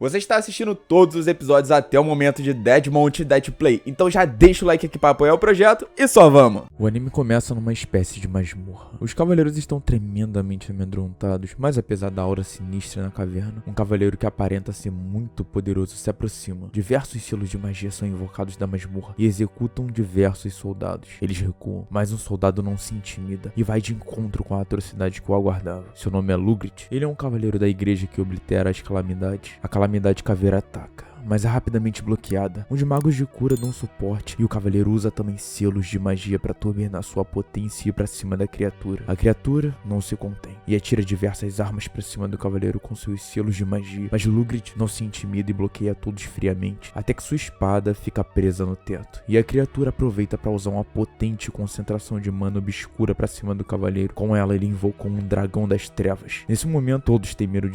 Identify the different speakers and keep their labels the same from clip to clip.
Speaker 1: Você está assistindo todos os episódios até o momento de Deadmount Dead Play, então já deixa o like aqui para apoiar o projeto e só vamos! O anime começa numa espécie de masmorra. Os cavaleiros estão tremendamente amedrontados, mas apesar da aura sinistra na caverna, um cavaleiro que aparenta ser muito poderoso se aproxima. Diversos selos de magia são invocados da masmorra e executam diversos soldados. Eles recuam, mas um soldado não se intimida e vai de encontro com a atrocidade que o aguardava. Seu nome é Lugrit. Ele é um cavaleiro da igreja que oblitera as calamidades. A calamidade caveira ataca, mas é rapidamente bloqueada, onde magos de cura dão suporte e o cavaleiro usa também selos de magia para turbinar sua potência e ir pra cima da criatura. A criatura não se contém e atira diversas armas para cima do cavaleiro com seus selos de magia, mas Lugrit não se intimida e bloqueia todos friamente, até que sua espada fica presa no teto, e a criatura aproveita para usar uma potente concentração de mana obscura para cima do cavaleiro. Com ela ele invocou um dragão das trevas. Nesse momento todos têm medo,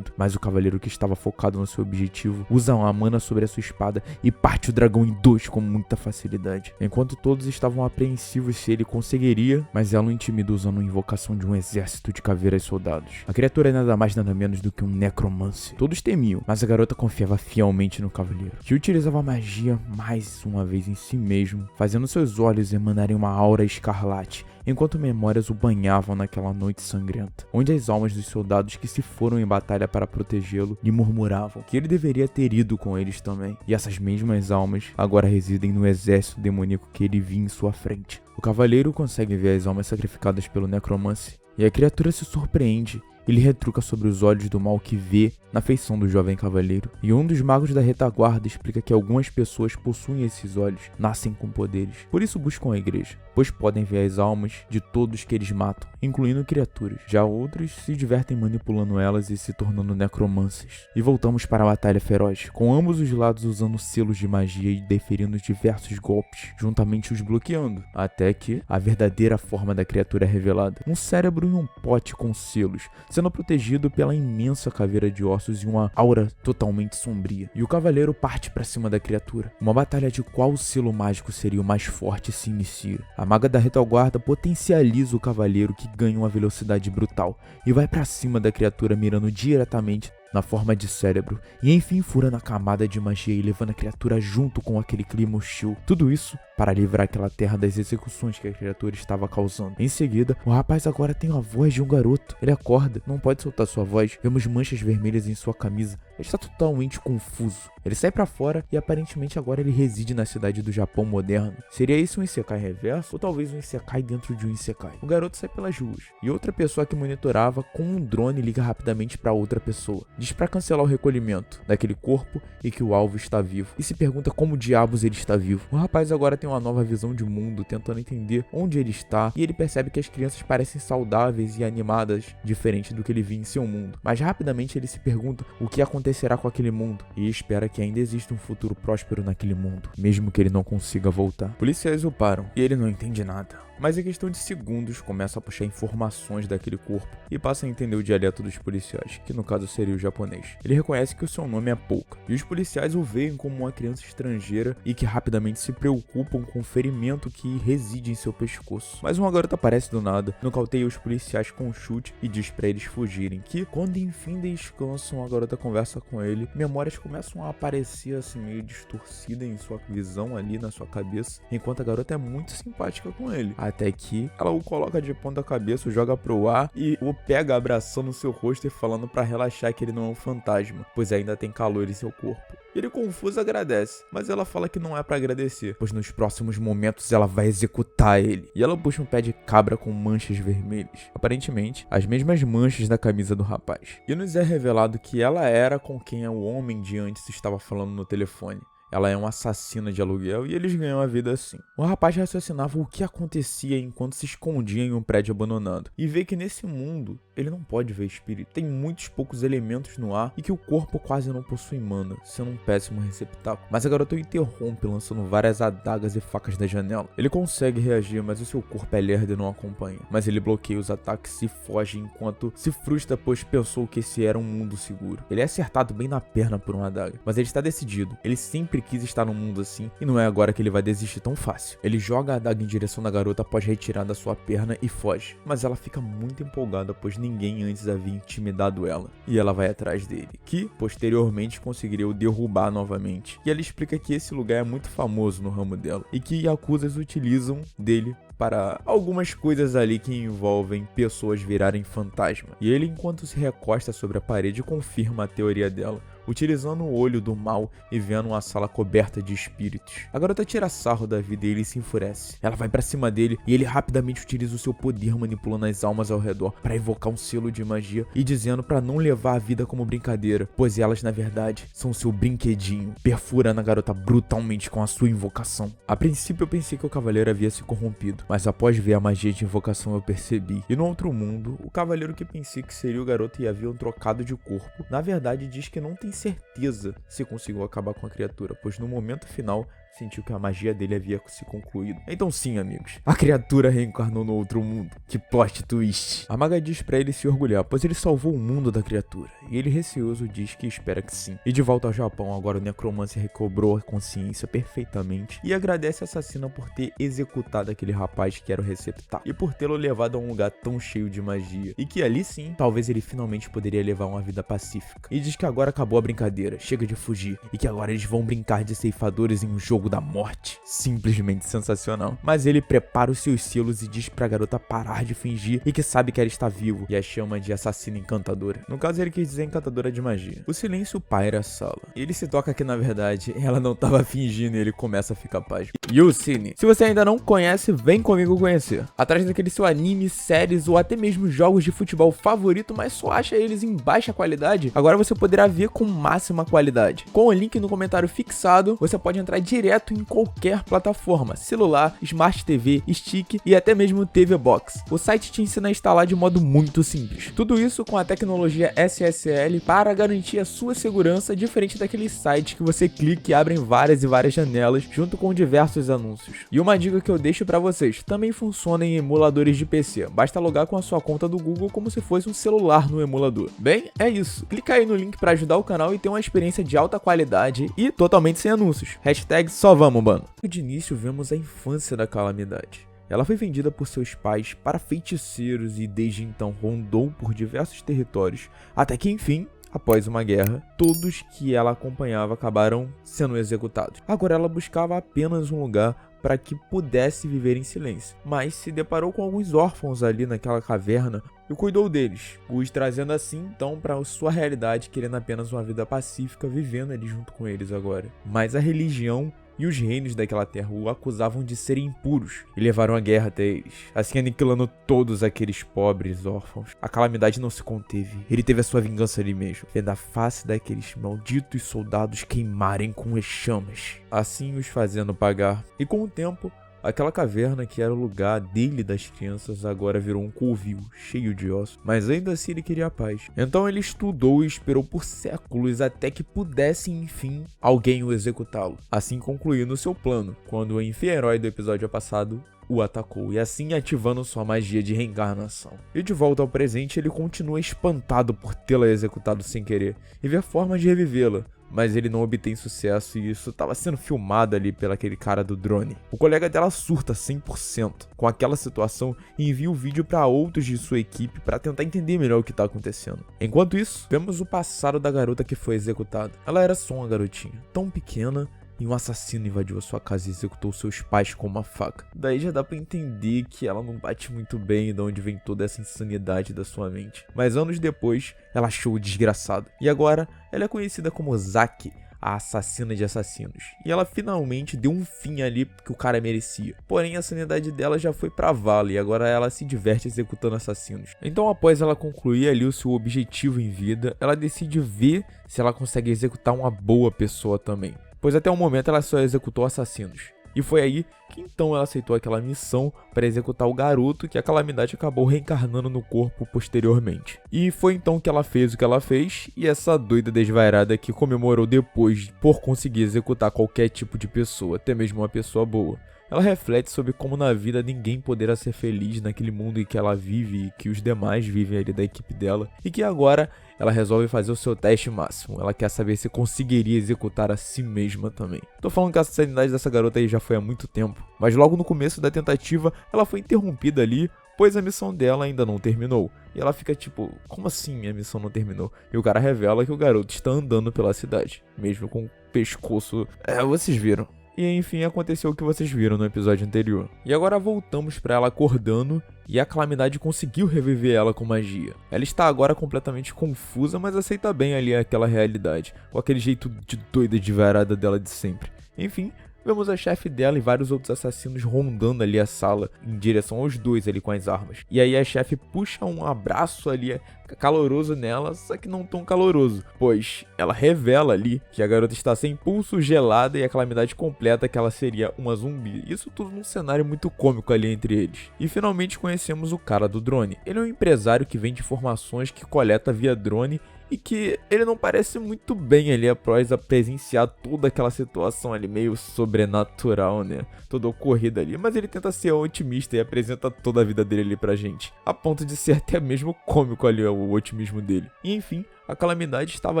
Speaker 1: mas o cavaleiro, que estava focado no seu objetivo, usa uma mana sobre a sua espada e parte o dragão em dois com muita facilidade. Enquanto todos estavam apreensivos se ele conseguiria, mas ela o intimida usando uma invocação de um exército de caveiras soldados. A criatura é nada mais nada menos do que um necromante. Todos temiam, mas a garota confiava fielmente no cavaleiro, que utilizava a magia mais uma vez em si mesmo, fazendo seus olhos emanarem uma aura escarlate, enquanto memórias o banhavam naquela noite sangrenta, onde as almas dos soldados que se foram em batalha para protegê-lo lhe murmuravam que ele deveria ter ido com eles também, e essas mesmas almas agora residem no exército demoníaco que ele via em sua frente. O cavaleiro consegue ver as almas sacrificadas pelo necromante, e a criatura se surpreende. Ele retruca sobre os olhos do mal que vê na feição do jovem cavaleiro, e um dos magos da retaguarda explica que algumas pessoas possuem esses olhos, nascem com poderes, por isso buscam a igreja, pois podem ver as almas de todos que eles matam, incluindo criaturas. Já outros se divertem manipulando elas e se tornando necromances. E voltamos para a batalha feroz, com ambos os lados usando selos de magia e deferindo diversos golpes, juntamente os bloqueando, até que a verdadeira forma da criatura é revelada. Um cérebro em um pote com selos, sendo protegido pela imensa caveira de ossos e uma aura totalmente sombria. E o cavaleiro parte para cima da criatura. Uma batalha de qual selo mágico seria o mais forte se inicia. A maga da retaguarda potencializa o cavaleiro, que ganha uma velocidade brutal e vai para cima da criatura, mirando diretamente na forma de cérebro, e enfim fura na camada de magia e levando a criatura junto com aquele clima hostil. Tudo isso para livrar aquela terra das execuções que a criatura estava causando. Em seguida, o rapaz agora tem a voz de um garoto. Ele acorda, não pode soltar sua voz. Vemos manchas vermelhas em sua camisa. Ele está totalmente confuso. Ele sai pra fora e aparentemente agora ele reside na cidade do Japão moderno. Seria isso um Isekai reverso? Ou talvez um Isekai dentro de um Isekai? O garoto sai pelas ruas e outra pessoa que monitorava com um drone liga rapidamente para outra pessoa. Diz para cancelar o recolhimento daquele corpo e que o alvo está vivo. E se pergunta como diabos ele está vivo. O rapaz agora tem uma nova visão de mundo, tentando entender onde ele está, e ele percebe que as crianças parecem saudáveis e animadas, diferente do que ele via em seu mundo. Mas rapidamente ele se pergunta o que acontecerá com aquele mundo e espera que ainda exista um futuro próspero naquele mundo, mesmo que ele não consiga voltar. Policiais o param e ele não entende nada, mas em questão de segundos começa a puxar informações daquele corpo e passa a entender o dialeto dos policiais, que no caso seria o japonês. Ele reconhece que o seu nome é Pouca, e os policiais o veem como uma criança estrangeira e que rapidamente se preocupam com o ferimento que reside em seu pescoço. Mas uma garota aparece do nada, nocauteia os policiais com um chute e diz pra eles fugirem, que quando enfim descansam, a garota conversa com ele, memórias começam a aparecer assim meio distorcidas em sua visão ali na sua cabeça, enquanto a garota é muito simpática com ele. Até que ela o coloca de ponta cabeça, o joga pro ar e o pega abraçando seu rosto e falando pra relaxar que ele não é um fantasma, pois ainda tem calor em seu corpo. Ele confuso agradece, mas ela fala que não é pra agradecer, pois nos próximos momentos ela vai executar ele. E ela puxa um pé de cabra com manchas vermelhas, aparentemente as mesmas manchas da camisa do rapaz. E nos é revelado que ela era com quem o homem de antes estava falando no telefone. Ela é uma assassina de aluguel e eles ganham a vida assim. O rapaz raciocinava o que acontecia enquanto se escondia em um prédio abandonado e vê que nesse mundo ele não pode ver espírito. Tem muitos poucos elementos no ar e que o corpo quase não possui mana, sendo um péssimo receptáculo. Mas a garota o interrompe, lançando várias adagas e facas da janela. Ele consegue reagir, mas o seu corpo é lerdo e não acompanha. Mas ele bloqueia os ataques e foge enquanto se frustra, pois pensou que esse era um mundo seguro. Ele é acertado bem na perna por uma adaga, mas ele está decidido. Ele sempre quis estar num mundo assim e não é agora que ele vai desistir tão fácil. Ele joga a adaga em direção da garota após retirar da sua perna e foge, mas ela fica muito empolgada pois ninguém antes havia intimidado ela, e ela vai atrás dele, que posteriormente conseguiria o derrubar novamente. E ela explica que esse lugar é muito famoso no ramo dela e que yakuzas utilizam dele para algumas coisas ali que envolvem pessoas virarem fantasma. E ele, enquanto se recosta sobre a parede, confirma a teoria dela, utilizando o olho do mal e vendo uma sala coberta de espíritos. A garota tira sarro da vida e ele se enfurece. Ela vai pra cima dele e ele rapidamente utiliza o seu poder manipulando as almas ao redor para invocar um selo de magia e dizendo para não levar a vida como brincadeira, pois elas na verdade são seu brinquedinho, perfurando a garota brutalmente com a sua invocação. A princípio eu pensei que o cavaleiro havia se corrompido, mas após ver a magia de invocação eu percebi. E no outro mundo, o cavaleiro que pensei que seria o garoto e haviam trocado de corpo, na verdade diz que não tem certeza se conseguiu acabar com a criatura, pois no momento final sentiu que a magia dele havia se concluído. Então sim, amigos, a criatura reencarnou no outro mundo. Que plot twist. A maga diz pra ele se orgulhar, pois ele salvou o mundo da criatura, e ele receoso diz que espera que sim. E de volta ao Japão, agora o necromancer recobrou a consciência perfeitamente e agradece a assassina por ter executado aquele rapaz que era o receptáculo e por tê-lo levado a um lugar tão cheio de magia, e que ali sim, talvez ele finalmente poderia levar uma vida pacífica. E diz que agora acabou a brincadeira, chega de fugir, e que agora eles vão brincar de ceifadores em um jogo da morte. Simplesmente sensacional. Mas ele prepara os seus selos e diz pra garota parar de fingir e que sabe que ela está vivo, e a chama de assassina encantadora. No caso ele quis dizer encantadora de magia. O silêncio paira a sala. Ele se toca que na verdade ela não tava fingindo e ele começa a ficar pasmo. Youcine, se você ainda não conhece, vem comigo conhecer. Atrás daquele seu anime, séries ou até mesmo jogos de futebol favorito, mas só acha eles em baixa qualidade, agora você poderá ver com máxima qualidade. Com o link no comentário fixado, você pode entrar direto em qualquer plataforma, celular, Smart TV, Stick e até mesmo TV Box. O site te ensina a instalar de modo muito simples. Tudo isso com a tecnologia SSL para garantir a sua segurança, diferente daqueles sites que você clica e abrem várias e várias janelas junto com diversos anúncios. E uma dica que eu deixo para vocês, também funciona em emuladores de PC. Basta logar com a sua conta do Google como se fosse um celular no emulador. Bem, é isso. Clica aí no link para ajudar o canal e ter uma experiência de alta qualidade e totalmente sem anúncios. Hashtag só vamos, mano. De início vemos a infância da Calamidade. Ela foi vendida por seus pais para feiticeiros e desde então rondou por diversos territórios, até que enfim, após uma guerra, todos que ela acompanhava acabaram sendo executados. Agora ela buscava apenas um lugar para que pudesse viver em silêncio, mas se deparou com alguns órfãos ali naquela caverna e cuidou deles, os trazendo assim então para sua realidade, querendo apenas uma vida pacífica, vivendo ali junto com eles agora. Mas a religião e os reinos daquela terra o acusavam de serem impuros e levaram a guerra até eles, assim aniquilando todos aqueles pobres órfãos. A Calamidade não se conteve, ele teve a sua vingança ali mesmo, vendo a face daqueles malditos soldados queimarem com as chamas, assim os fazendo pagar. E com o tempo, aquela caverna que era o lugar dele e das crianças agora virou um covil cheio de ossos, mas ainda assim ele queria a paz. Então ele estudou e esperou por séculos até que pudesse enfim alguém o executá-lo, assim concluindo seu plano, quando o enfim-herói do episódio passado o atacou e assim ativando sua magia de reencarnação. E de volta ao presente ele continua espantado por tê-la executado sem querer e vê a forma de revivê-la, mas ele não obtém sucesso e isso estava sendo filmado ali pelo aquele cara do drone. O colega dela surta 100% com aquela situação e envia o vídeo para outros de sua equipe para tentar entender melhor o que está acontecendo. Enquanto isso, vemos o passado da garota que foi executada. Ela era só uma garotinha, tão pequena, e um assassino invadiu a sua casa e executou seus pais com uma faca. Daí já dá pra entender que ela não bate muito bem de onde vem toda essa insanidade da sua mente. Mas anos depois, ela achou o desgraçado. E agora, ela é conhecida como Zaki, a assassina de assassinos. E ela finalmente deu um fim ali que o cara merecia. Porém, a sanidade dela já foi pra vala e agora ela se diverte executando assassinos. Então, após ela concluir ali o seu objetivo em vida, ela decide ver se ela consegue executar uma boa pessoa também, pois até o momento ela só executou assassinos. E foi aí que então ela aceitou aquela missão para executar o garoto que a Calamidade acabou reencarnando no corpo posteriormente. E foi então que ela fez o que ela fez, e essa doida desvairada que comemorou depois por conseguir executar qualquer tipo de pessoa, até mesmo uma pessoa boa. ela reflete sobre como na vida ninguém poderá ser feliz naquele mundo em que ela vive e que os demais vivem ali da equipe dela, e que agora ela resolve fazer o seu teste máximo. Ela quer saber se conseguiria executar a si mesma também. Tô falando que a sanidade dessa garota aí já foi há muito tempo, mas logo no começo da tentativa ela foi interrompida ali, pois a missão dela ainda não terminou. E ela fica tipo, como assim a missão não terminou? E o cara revela que o garoto está andando pela cidade, mesmo com o pescoço... vocês viram. E enfim, aconteceu o que vocês viram no episódio anterior. E agora voltamos pra ela acordando e a Calamidade conseguiu reviver ela com magia. Ela está agora completamente confusa, mas aceita bem ali aquela realidade, com aquele jeito de doida de varada dela de sempre. Enfim, vemos a chefe dela e vários outros assassinos rondando ali a sala em direção aos dois ali com as armas. E aí a chefe puxa um abraço ali caloroso nela, só que não tão caloroso, pois ela revela ali que a garota está sem pulso, gelada, e a Calamidade completa que ela seria uma zumbi. Isso tudo num cenário muito cômico ali entre eles. E finalmente conhecemos o cara do drone. Ele é um empresário que vende informações que coleta via drone e que ele não parece muito bem ali após a presenciar toda aquela situação ali meio sobrenatural, né? Toda ocorrida ali, mas ele tenta ser otimista e apresenta toda a vida dele ali pra gente, a ponto de ser até mesmo cômico ali o otimismo dele. E enfim, a Calamidade estava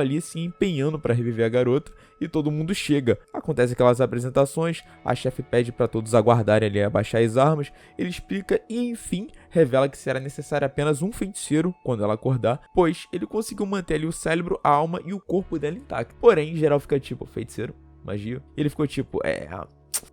Speaker 1: ali se empenhando para reviver a garota e todo mundo chega. Acontece aquelas apresentações, a chefe pede para todos aguardarem ali abaixar as armas, ele explica e enfim revela que será necessário apenas um feiticeiro quando ela acordar, pois ele conseguiu manter ali o cérebro, a alma e o corpo dela intacto. Porém, em geral fica tipo, feiticeiro? Magia? E ele ficou tipo,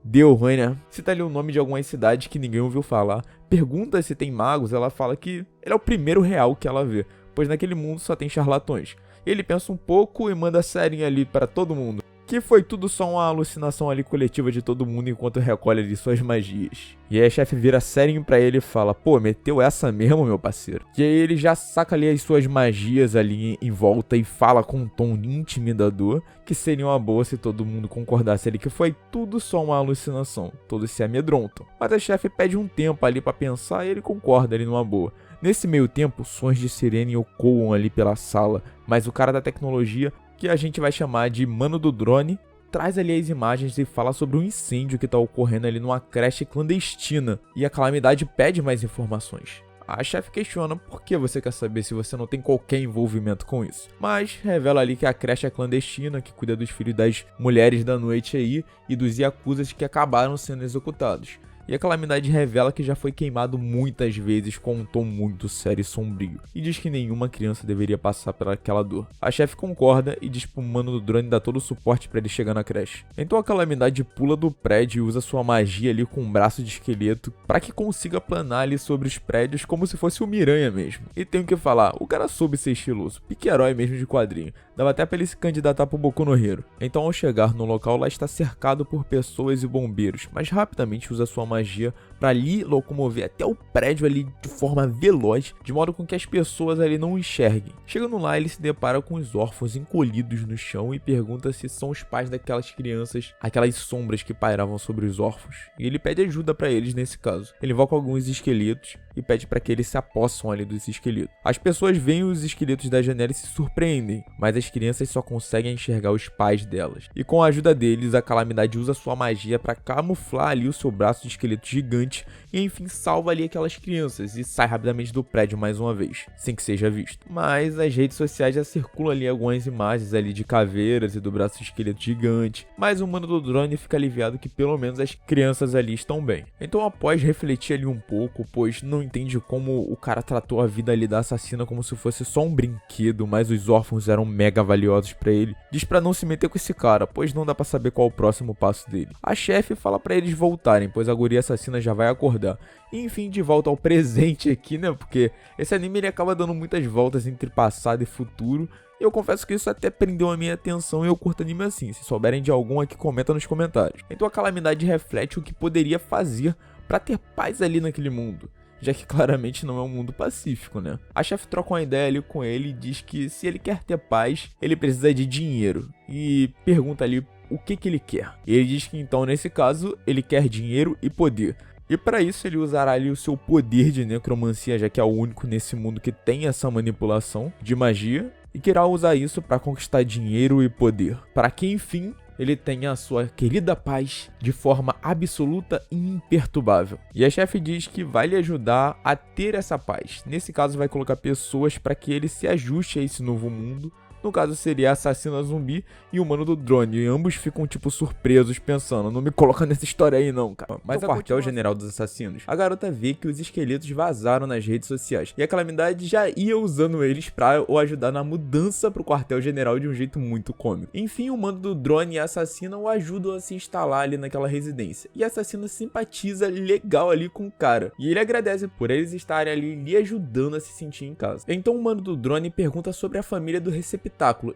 Speaker 1: deu ruim, né? Cita ali o nome de algumas cidades que ninguém ouviu falar, pergunta se tem magos, ela fala que ele é o primeiro real que ela vê, pois naquele mundo só tem charlatões. Ele pensa um pouco e manda a serinha ali para todo mundo, que foi tudo só uma alucinação ali coletiva de todo mundo enquanto recolhe ali suas magias. E aí a chefe vira serinho pra ele e fala, pô, meteu essa mesmo, meu parceiro? E aí ele já saca ali as suas magias ali em volta e fala com um tom intimidador que seria uma boa se todo mundo concordasse ali que foi tudo só uma alucinação. Todos se amedrontam. Mas a chefe pede um tempo ali pra pensar e ele concorda ali numa boa. Nesse meio tempo, sons de sirene ecoam ali pela sala, mas o cara da tecnologia, que a gente vai chamar de mano do drone, traz ali as imagens e fala sobre um incêndio que tá ocorrendo ali numa creche clandestina, e a Calamidade pede mais informações. A chefe questiona por que você quer saber se você não tem qualquer envolvimento com isso, mas revela ali que a creche é clandestina, que cuida dos filhos das mulheres da noite aí e dos yakuzas que acabaram sendo executados. E a Calamidade revela que já foi queimado muitas vezes com um tom muito sério e sombrio, e diz que nenhuma criança deveria passar pelaquela dor. A chefe concorda e diz pro mano do drone dar todo o suporte para ele chegar na creche. Então a Calamidade pula do prédio e usa sua magia ali com um braço de esqueleto para que consiga planar ali sobre os prédios como se fosse o Miranha mesmo. E tenho que falar, o cara soube ser estiloso, pique herói mesmo de quadrinho. Dava até pra ele se candidatar pro Boku no Hero. Então ao chegar no local, lá está cercado por pessoas e bombeiros, mas rapidamente usa sua magia para ali locomover até o prédio ali de forma veloz, de modo com que as pessoas ali não o enxerguem. Chegando lá, ele se depara com os órfãos encolhidos no chão e pergunta se são os pais daquelas crianças, aquelas sombras que pairavam sobre os órfãos. E ele pede ajuda para eles nesse caso. Ele invoca alguns esqueletos e pede para que eles se apossam ali dos esqueletos. As pessoas veem os esqueletos da janela e se surpreendem, mas as crianças só conseguem enxergar os pais delas. E com a ajuda deles, a Calamidade usa sua magia para camuflar ali o seu braço de esqueleto gigante e enfim salva ali aquelas crianças e sai rapidamente do prédio mais uma vez, sem que seja visto. Mas as redes sociais já circulam ali algumas imagens ali de caveiras e do braço de esqueleto gigante, mas o mano do drone fica aliviado que pelo menos as crianças ali estão bem. Então após refletir ali um pouco, pois não entende como o cara tratou a vida ali da assassina como se fosse só um brinquedo, mas os órfãos eram mega valiosos pra ele, diz pra não se meter com esse cara, pois não dá pra saber qual é o próximo passo dele. A chefe fala pra eles voltarem, pois a guria assassina já vai acordar. E enfim, de volta ao presente aqui, né, porque esse anime ele acaba dando muitas voltas entre passado e futuro, e eu confesso que isso até prendeu a minha atenção e eu curto anime assim. Se souberem de algum aqui, comenta nos comentários. Então a Calamidade reflete o que poderia fazer pra ter paz ali naquele mundo, já que claramente não é um mundo pacífico, né? A chefe troca uma ideia ali com ele e diz que se ele quer ter paz, ele precisa de dinheiro. E pergunta ali o que ele quer. Ele diz que então, nesse caso, ele quer dinheiro e poder. E para isso ele usará ali o seu poder de necromancia, já que é o único nesse mundo que tem essa manipulação de magia. E querá usar isso para conquistar dinheiro e poder, para que enfim ele tenha a sua querida paz de forma absoluta e imperturbável. E a chefe diz que vai lhe ajudar a ter essa paz. Nesse caso, vai colocar pessoas para que ele se ajuste a esse novo mundo. No caso, seria a assassina zumbi e o mano do drone. E ambos ficam, tipo, surpresos, pensando: não me coloca nessa história aí não, cara. Mas no quartel-general dos assassinos, a garota vê que os esqueletos vazaram nas redes sociais. E a Calamidade já ia usando eles pra o ajudar na mudança pro quartel-general de um jeito muito cômico. Enfim, o mano do drone e a assassina o ajudam a se instalar ali naquela residência. E a assassina simpatiza legal ali com o cara. E ele agradece por eles estarem ali lhe ajudando a se sentir em casa. Então o mano do drone pergunta sobre a família do receptáculo.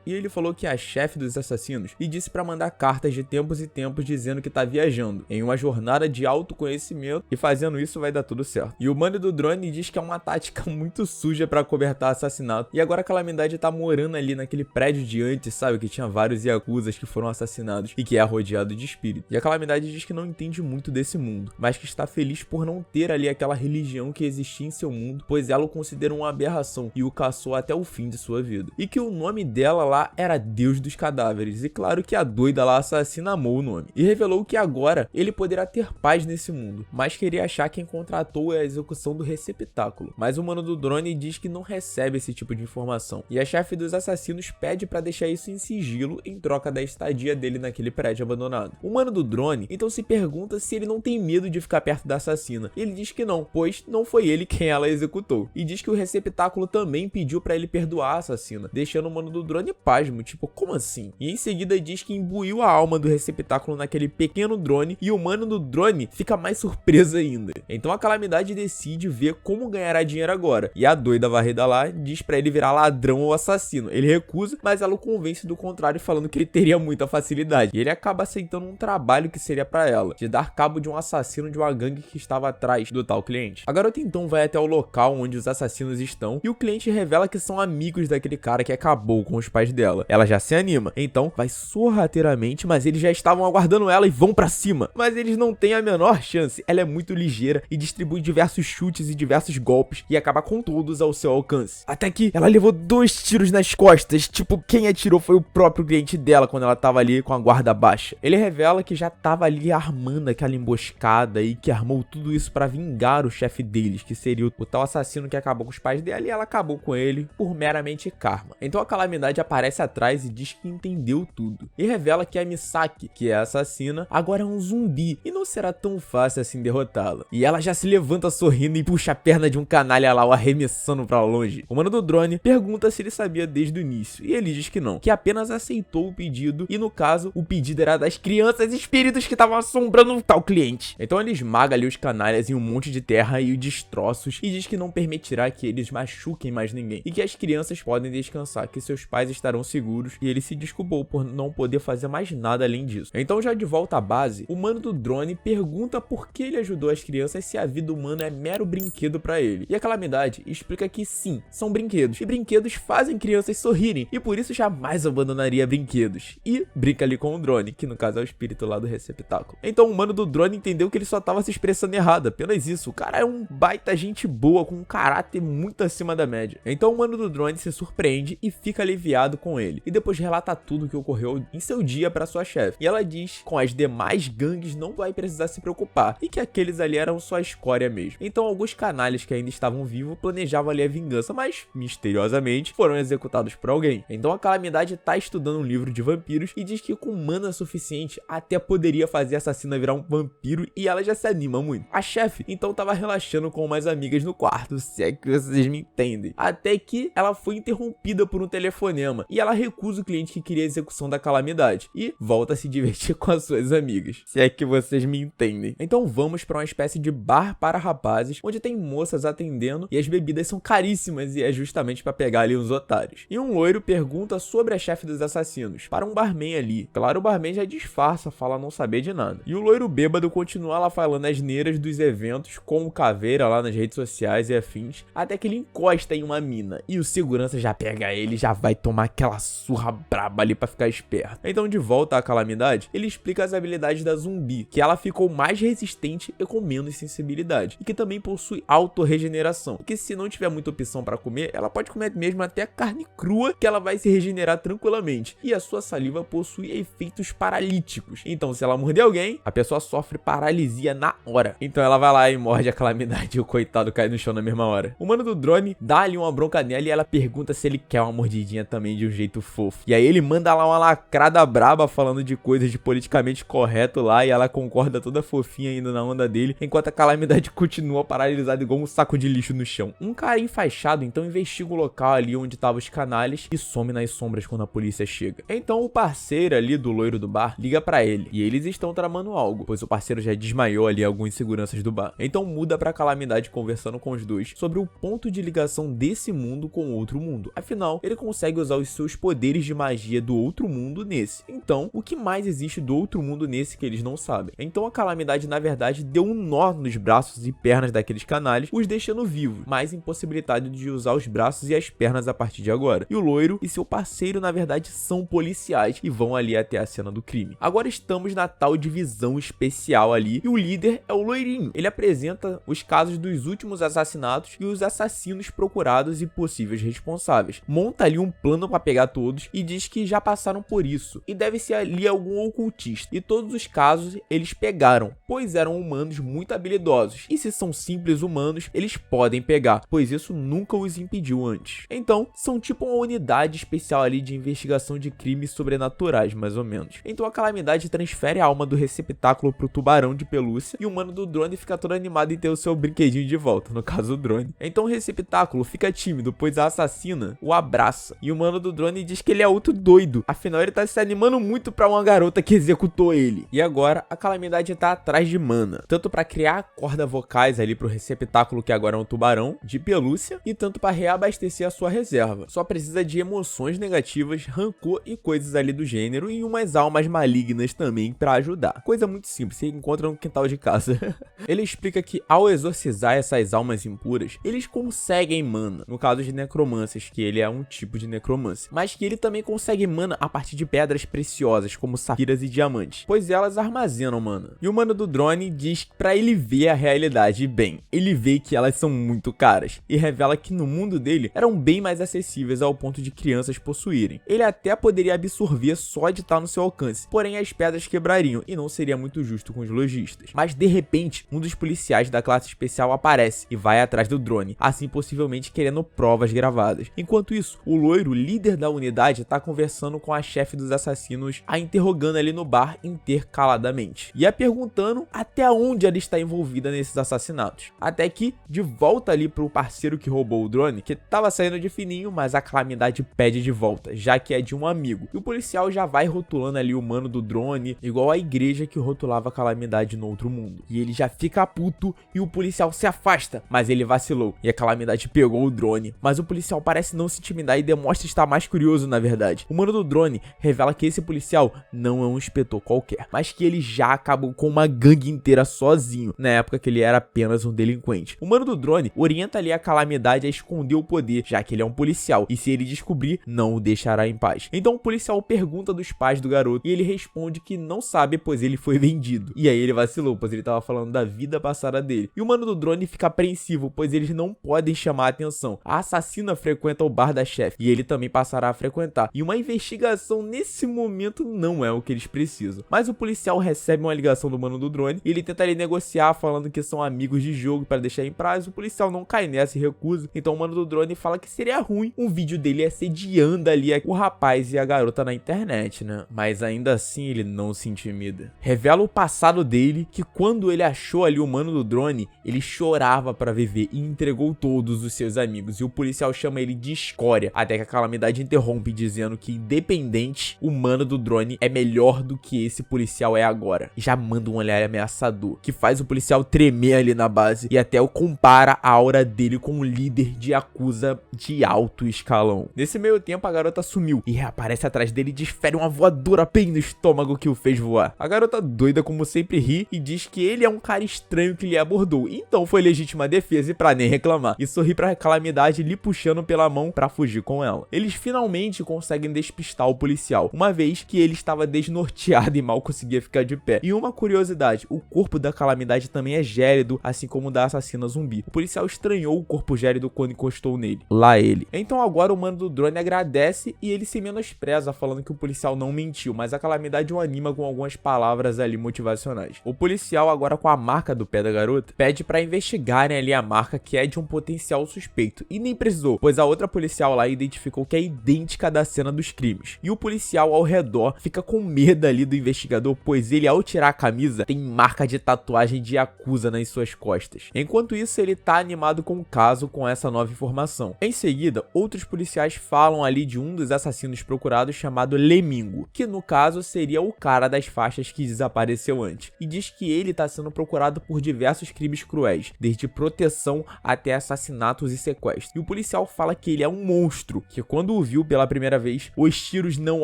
Speaker 1: E ele falou que é a chefe dos assassinos e disse pra mandar cartas de tempos em tempos dizendo que tá viajando em uma jornada de autoconhecimento e fazendo isso vai dar tudo certo. E o mano do drone diz que é uma tática muito suja pra cobertar assassinato. E agora a Calamidade tá morando ali naquele prédio de antes, sabe? Que tinha vários yakuzas que foram assassinados e que é rodeado de espírito. E a Calamidade diz que não entende muito desse mundo, mas que está feliz por não ter ali aquela religião que existia em seu mundo, pois ela o considera uma aberração e o caçou até o fim de sua vida. E que o nome dela lá era Deus dos Cadáveres, e claro que a doida lá assassina amou o nome, e revelou que agora ele poderá ter paz nesse mundo, mas queria achar quem contratou a execução do receptáculo. Mas o mano do drone diz que não recebe esse tipo de informação, e a chefe dos assassinos pede pra deixar isso em sigilo em troca da estadia dele naquele prédio abandonado. O mano do drone então se pergunta se ele não tem medo de ficar perto da assassina, e ele diz que não, pois não foi ele quem ela executou, e diz que o receptáculo também pediu pra ele perdoar a assassina, deixando o mano do drone pasmo, tipo, como assim? E em seguida diz que imbuiu a alma do receptáculo naquele pequeno drone e o mano do drone fica mais surpreso ainda. Então a Calamidade decide ver como ganhará dinheiro agora, e a doida varrida lá diz pra ele virar ladrão ou assassino. Ele recusa, mas ela o convence do contrário, falando que ele teria muita facilidade, e ele acaba aceitando um trabalho que seria pra ela, de dar cabo de um assassino de uma gangue que estava atrás do tal cliente. A garota então vai até o local onde os assassinos estão, e o cliente revela que são amigos daquele cara que acabou com os pais dela. Ela já se anima, então vai sorrateiramente, mas eles já estavam aguardando ela e vão pra cima. Mas eles não têm a menor chance, ela é muito ligeira e distribui diversos chutes e diversos golpes e acaba com todos ao seu alcance. Até que ela levou 2 tiros nas costas, tipo, quem atirou foi o próprio cliente dela quando ela tava ali com a guarda baixa. Ele revela que já tava ali armando aquela emboscada e que armou tudo isso pra vingar o chefe deles, que seria o tal assassino que acabou com os pais dela, e ela acabou com ele por meramente karma. Então a Calamidade aparece atrás e diz que entendeu tudo, e revela que a Misaki, que é a assassina, agora é um zumbi e não será tão fácil assim derrotá-la. E ela já se levanta sorrindo e puxa a perna de um canalha lá, o arremessando pra longe. O mano do drone pergunta se ele sabia desde o início, e ele diz que não, que apenas aceitou o pedido, e no caso, o pedido era das crianças espíritos que estavam assombrando um tal cliente. Então ele esmaga ali os canalhas em um monte de terra e destroços, e diz que não permitirá que eles machuquem mais ninguém, e que as crianças podem descansar, que seus pais estarão seguros, e ele se desculpou por não poder fazer mais nada além disso. Então já de volta à base, o mano do drone pergunta por que ele ajudou as crianças se a vida humana é mero brinquedo pra ele. E a Calamidade explica que sim, são brinquedos, e brinquedos fazem crianças sorrirem, e por isso jamais abandonaria brinquedos. E brinca ali com o drone, que no caso é o espírito lá do receptáculo. Então o mano do drone entendeu que ele só tava se expressando errado, apenas isso. O cara é um baita gente boa, com um caráter muito acima da média. Então o mano do drone se surpreende e fica aliviado com ele, e depois relata tudo o que ocorreu em seu dia para sua chefe. E ela diz que com as demais gangues não vai precisar se preocupar, e que aqueles ali eram só escória mesmo. Então alguns canalhas que ainda estavam vivos planejavam ali a vingança, mas misteriosamente foram executados por alguém. Então a Calamidade tá estudando um livro de vampiros e diz que com mana suficiente até poderia fazer a assassina virar um vampiro, e ela já se anima muito. A chefe então tava relaxando com umas amigas no quarto, se é que vocês me entendem. Até que ela foi interrompida por um telefonema, e ela recusa o cliente que queria a execução da Calamidade e volta a se divertir com as suas amigas, se é que vocês me entendem. Então vamos para uma espécie de bar para rapazes, onde tem moças atendendo e as bebidas são caríssimas, e é justamente para pegar ali uns otários. E um loiro pergunta sobre a chefe dos assassinos para um barman ali. Claro, o barman já disfarça, fala não saber de nada. E o loiro bêbado continua lá falando asneiras dos eventos com o Caveira lá nas redes sociais e afins, até que ele encosta em uma mina e o segurança já pega ele, já vai tomar aquela surra braba ali pra ficar esperto. Então, de volta à Calamidade, ele explica as habilidades da zumbi, que ela ficou mais resistente e com menos sensibilidade, e que também possui autorregeneração, que se não tiver muita opção pra comer, ela pode comer mesmo até carne crua, que ela vai se regenerar tranquilamente, e a sua saliva possui efeitos paralíticos. Então, se ela morder alguém, a pessoa sofre paralisia na hora. Então ela vai lá e morde a Calamidade e o coitado cai no chão na mesma hora. O mano do drone dá ali uma bronca nela e ela pergunta se ele quer uma mordidinha também de um jeito fofo. E aí ele manda lá uma lacrada braba falando de coisas de politicamente correto lá, e ela concorda toda fofinha indo na onda dele, enquanto a Calamidade continua paralisada igual um saco de lixo no chão. Um cara enfaixado então investiga o local ali onde estavam os canalhas e some nas sombras quando a polícia chega. Então o parceiro ali do loiro do bar liga pra ele, e eles estão tramando algo, pois o parceiro já desmaiou ali alguns seguranças do bar. Então muda pra Calamidade conversando com os dois sobre o ponto de ligação desse mundo com outro mundo. Afinal, ele consegue usar os seus poderes de magia do outro mundo nesse. Então, o que mais existe do outro mundo nesse que eles não sabem? Então a Calamidade, na verdade, deu um nó nos braços e pernas daqueles canalhas, os deixando vivos, mas impossibilitado de usar os braços e as pernas a partir de agora. E o loiro e seu parceiro, na verdade, são policiais e vão ali até a cena do crime. Agora estamos na tal divisão especial ali, e o líder é o loirinho. Ele apresenta os casos dos últimos assassinatos e os assassinos procurados e possíveis responsáveis. Monta ali um plano para pegar todos e diz que já passaram por isso, e deve ser ali algum ocultista. E todos os casos eles pegaram, pois eram humanos muito habilidosos. E se são simples humanos, eles podem pegar, pois isso nunca os impediu antes. Então, são tipo uma unidade especial ali de investigação de crimes sobrenaturais, mais ou menos. Então a Calamidade transfere a alma do receptáculo pro tubarão de pelúcia, e o mano do drone fica todo animado em ter o seu brinquedinho de volta, no caso o drone. Então o receptáculo fica tímido, pois a assassina o abraça, e o mano do drone diz que ele é outro doido, afinal ele tá se animando muito pra uma garota que executou ele. E agora a Calamidade tá atrás de mana, tanto pra criar cordas vocais ali pro receptáculo, que agora é um tubarão de pelúcia, e tanto pra reabastecer a sua reserva. Só precisa de emoções negativas, rancor e coisas ali do gênero, e umas almas malignas também pra ajudar. Coisa muito simples, você encontra no quintal de casa. Ele explica que ao exorcizar essas almas impuras, eles conseguem mana, no caso de necromancias, que ele é um tipo de necromância, mas que ele também consegue mana a partir de pedras preciosas, como safiras e diamantes, pois elas armazenam mana. E o mano do drone diz pra ele ver a realidade, e bem, ele vê que elas são muito caras, e revela que no mundo dele eram bem mais acessíveis ao ponto de crianças possuírem. Ele até poderia absorver só de estar no seu alcance, porém as pedras quebrariam e não seria muito justo com os lojistas. Mas de repente, um dos policiais da classe especial aparece e vai atrás do drone, assim possivelmente querendo provas gravadas. Enquanto isso, o loiro, líder da unidade, tá conversando com a chefe dos assassinos, a interrogando ali no bar intercaladamente, e a perguntando até onde ela está envolvida nesses assassinatos. Até que, de volta ali pro parceiro que roubou o drone, que tava saindo de fininho, mas a Calamidade pede de volta, já que é de um amigo. E o policial já vai rotulando ali o mano do drone, igual a igreja que rotulava a Calamidade no outro mundo. E ele já fica puto e o policial se afasta, mas ele vacilou e a Calamidade pegou o drone. Mas o policial parece não se intimidar e demonstra estar mais curioso, na verdade. O mano do drone revela que esse policial não é um inspetor qualquer, mas que ele já acabou com uma gangue inteira sozinho, na época que ele era apenas um delinquente. O mano do drone orienta ali a Calamidade a esconder o poder, já que ele é um policial, e se ele descobrir, não o deixará em paz. Então o policial pergunta dos pais do garoto, e ele responde que não sabe, pois ele foi vendido. E aí ele vacilou, pois ele tava falando da vida passada dele. E o mano do drone fica apreensivo, pois eles não podem chamar a atenção. A assassina frequenta o bar da chefe, e ele também passará a frequentar. E uma investigação nesse momento não é o que eles precisam. Mas o policial recebe uma ligação do mano do drone, e ele tenta ali negociar, falando que são amigos de jogo para deixar em paz. O policial não cai nessa e recusa. Então o mano do drone fala que seria ruim um vídeo dele assediando ali o rapaz e a garota na internet, né? Mas ainda assim ele não se intimida. Revela o passado dele, que quando ele achou ali o mano do drone, ele chorava pra viver e entregou todos os seus amigos. E o policial chama ele de escória, até que a Calamidade interrompe, dizendo que independente, o mano do drone é melhor do que esse policial é agora. E já manda um olhar ameaçador, que faz o policial tremer ali na base, e até o compara a aura dele com um líder de Yakuza de alto escalão. Nesse meio tempo, a garota sumiu e reaparece atrás dele e desfere uma voadora bem no estômago que o fez voar. A garota doida, como sempre, ri e diz que ele é um cara estranho que lhe abordou, então foi legítima defesa e pra nem reclamar. E sorri pra Calamidade lhe puxando pela mão pra fugir com ela. nela. Eles finalmente conseguem despistar o policial, uma vez que ele estava desnorteado e mal conseguia ficar de pé. E uma curiosidade, o corpo da Calamidade também é gélido, assim como o da assassina zumbi. O policial estranhou o corpo gélido quando encostou nele. Lá ele. Então agora o mano do drone agradece e ele se menospreza, falando que o policial não mentiu, mas a Calamidade o anima com algumas palavras ali motivacionais. O policial, agora com a marca do pé da garota, pede pra investigarem ali a marca, que é de um potencial suspeito. E nem precisou, pois a outra policial lá identificou que é idêntica da cena dos crimes. E o policial ao redor fica com medo ali do investigador, pois ele, ao tirar a camisa, tem marca de tatuagem de Yakuza nas suas costas. Enquanto isso, ele tá animado com o caso, com essa nova informação. Em seguida, outros policiais falam ali de um dos assassinos procurados chamado Lemingo, que no caso seria o cara das faixas que desapareceu antes, e diz que ele tá sendo procurado por diversos crimes cruéis, desde proteção até assassinatos e sequestros. E o policial fala que ele é um monstro, que quando o viu pela primeira vez, os tiros não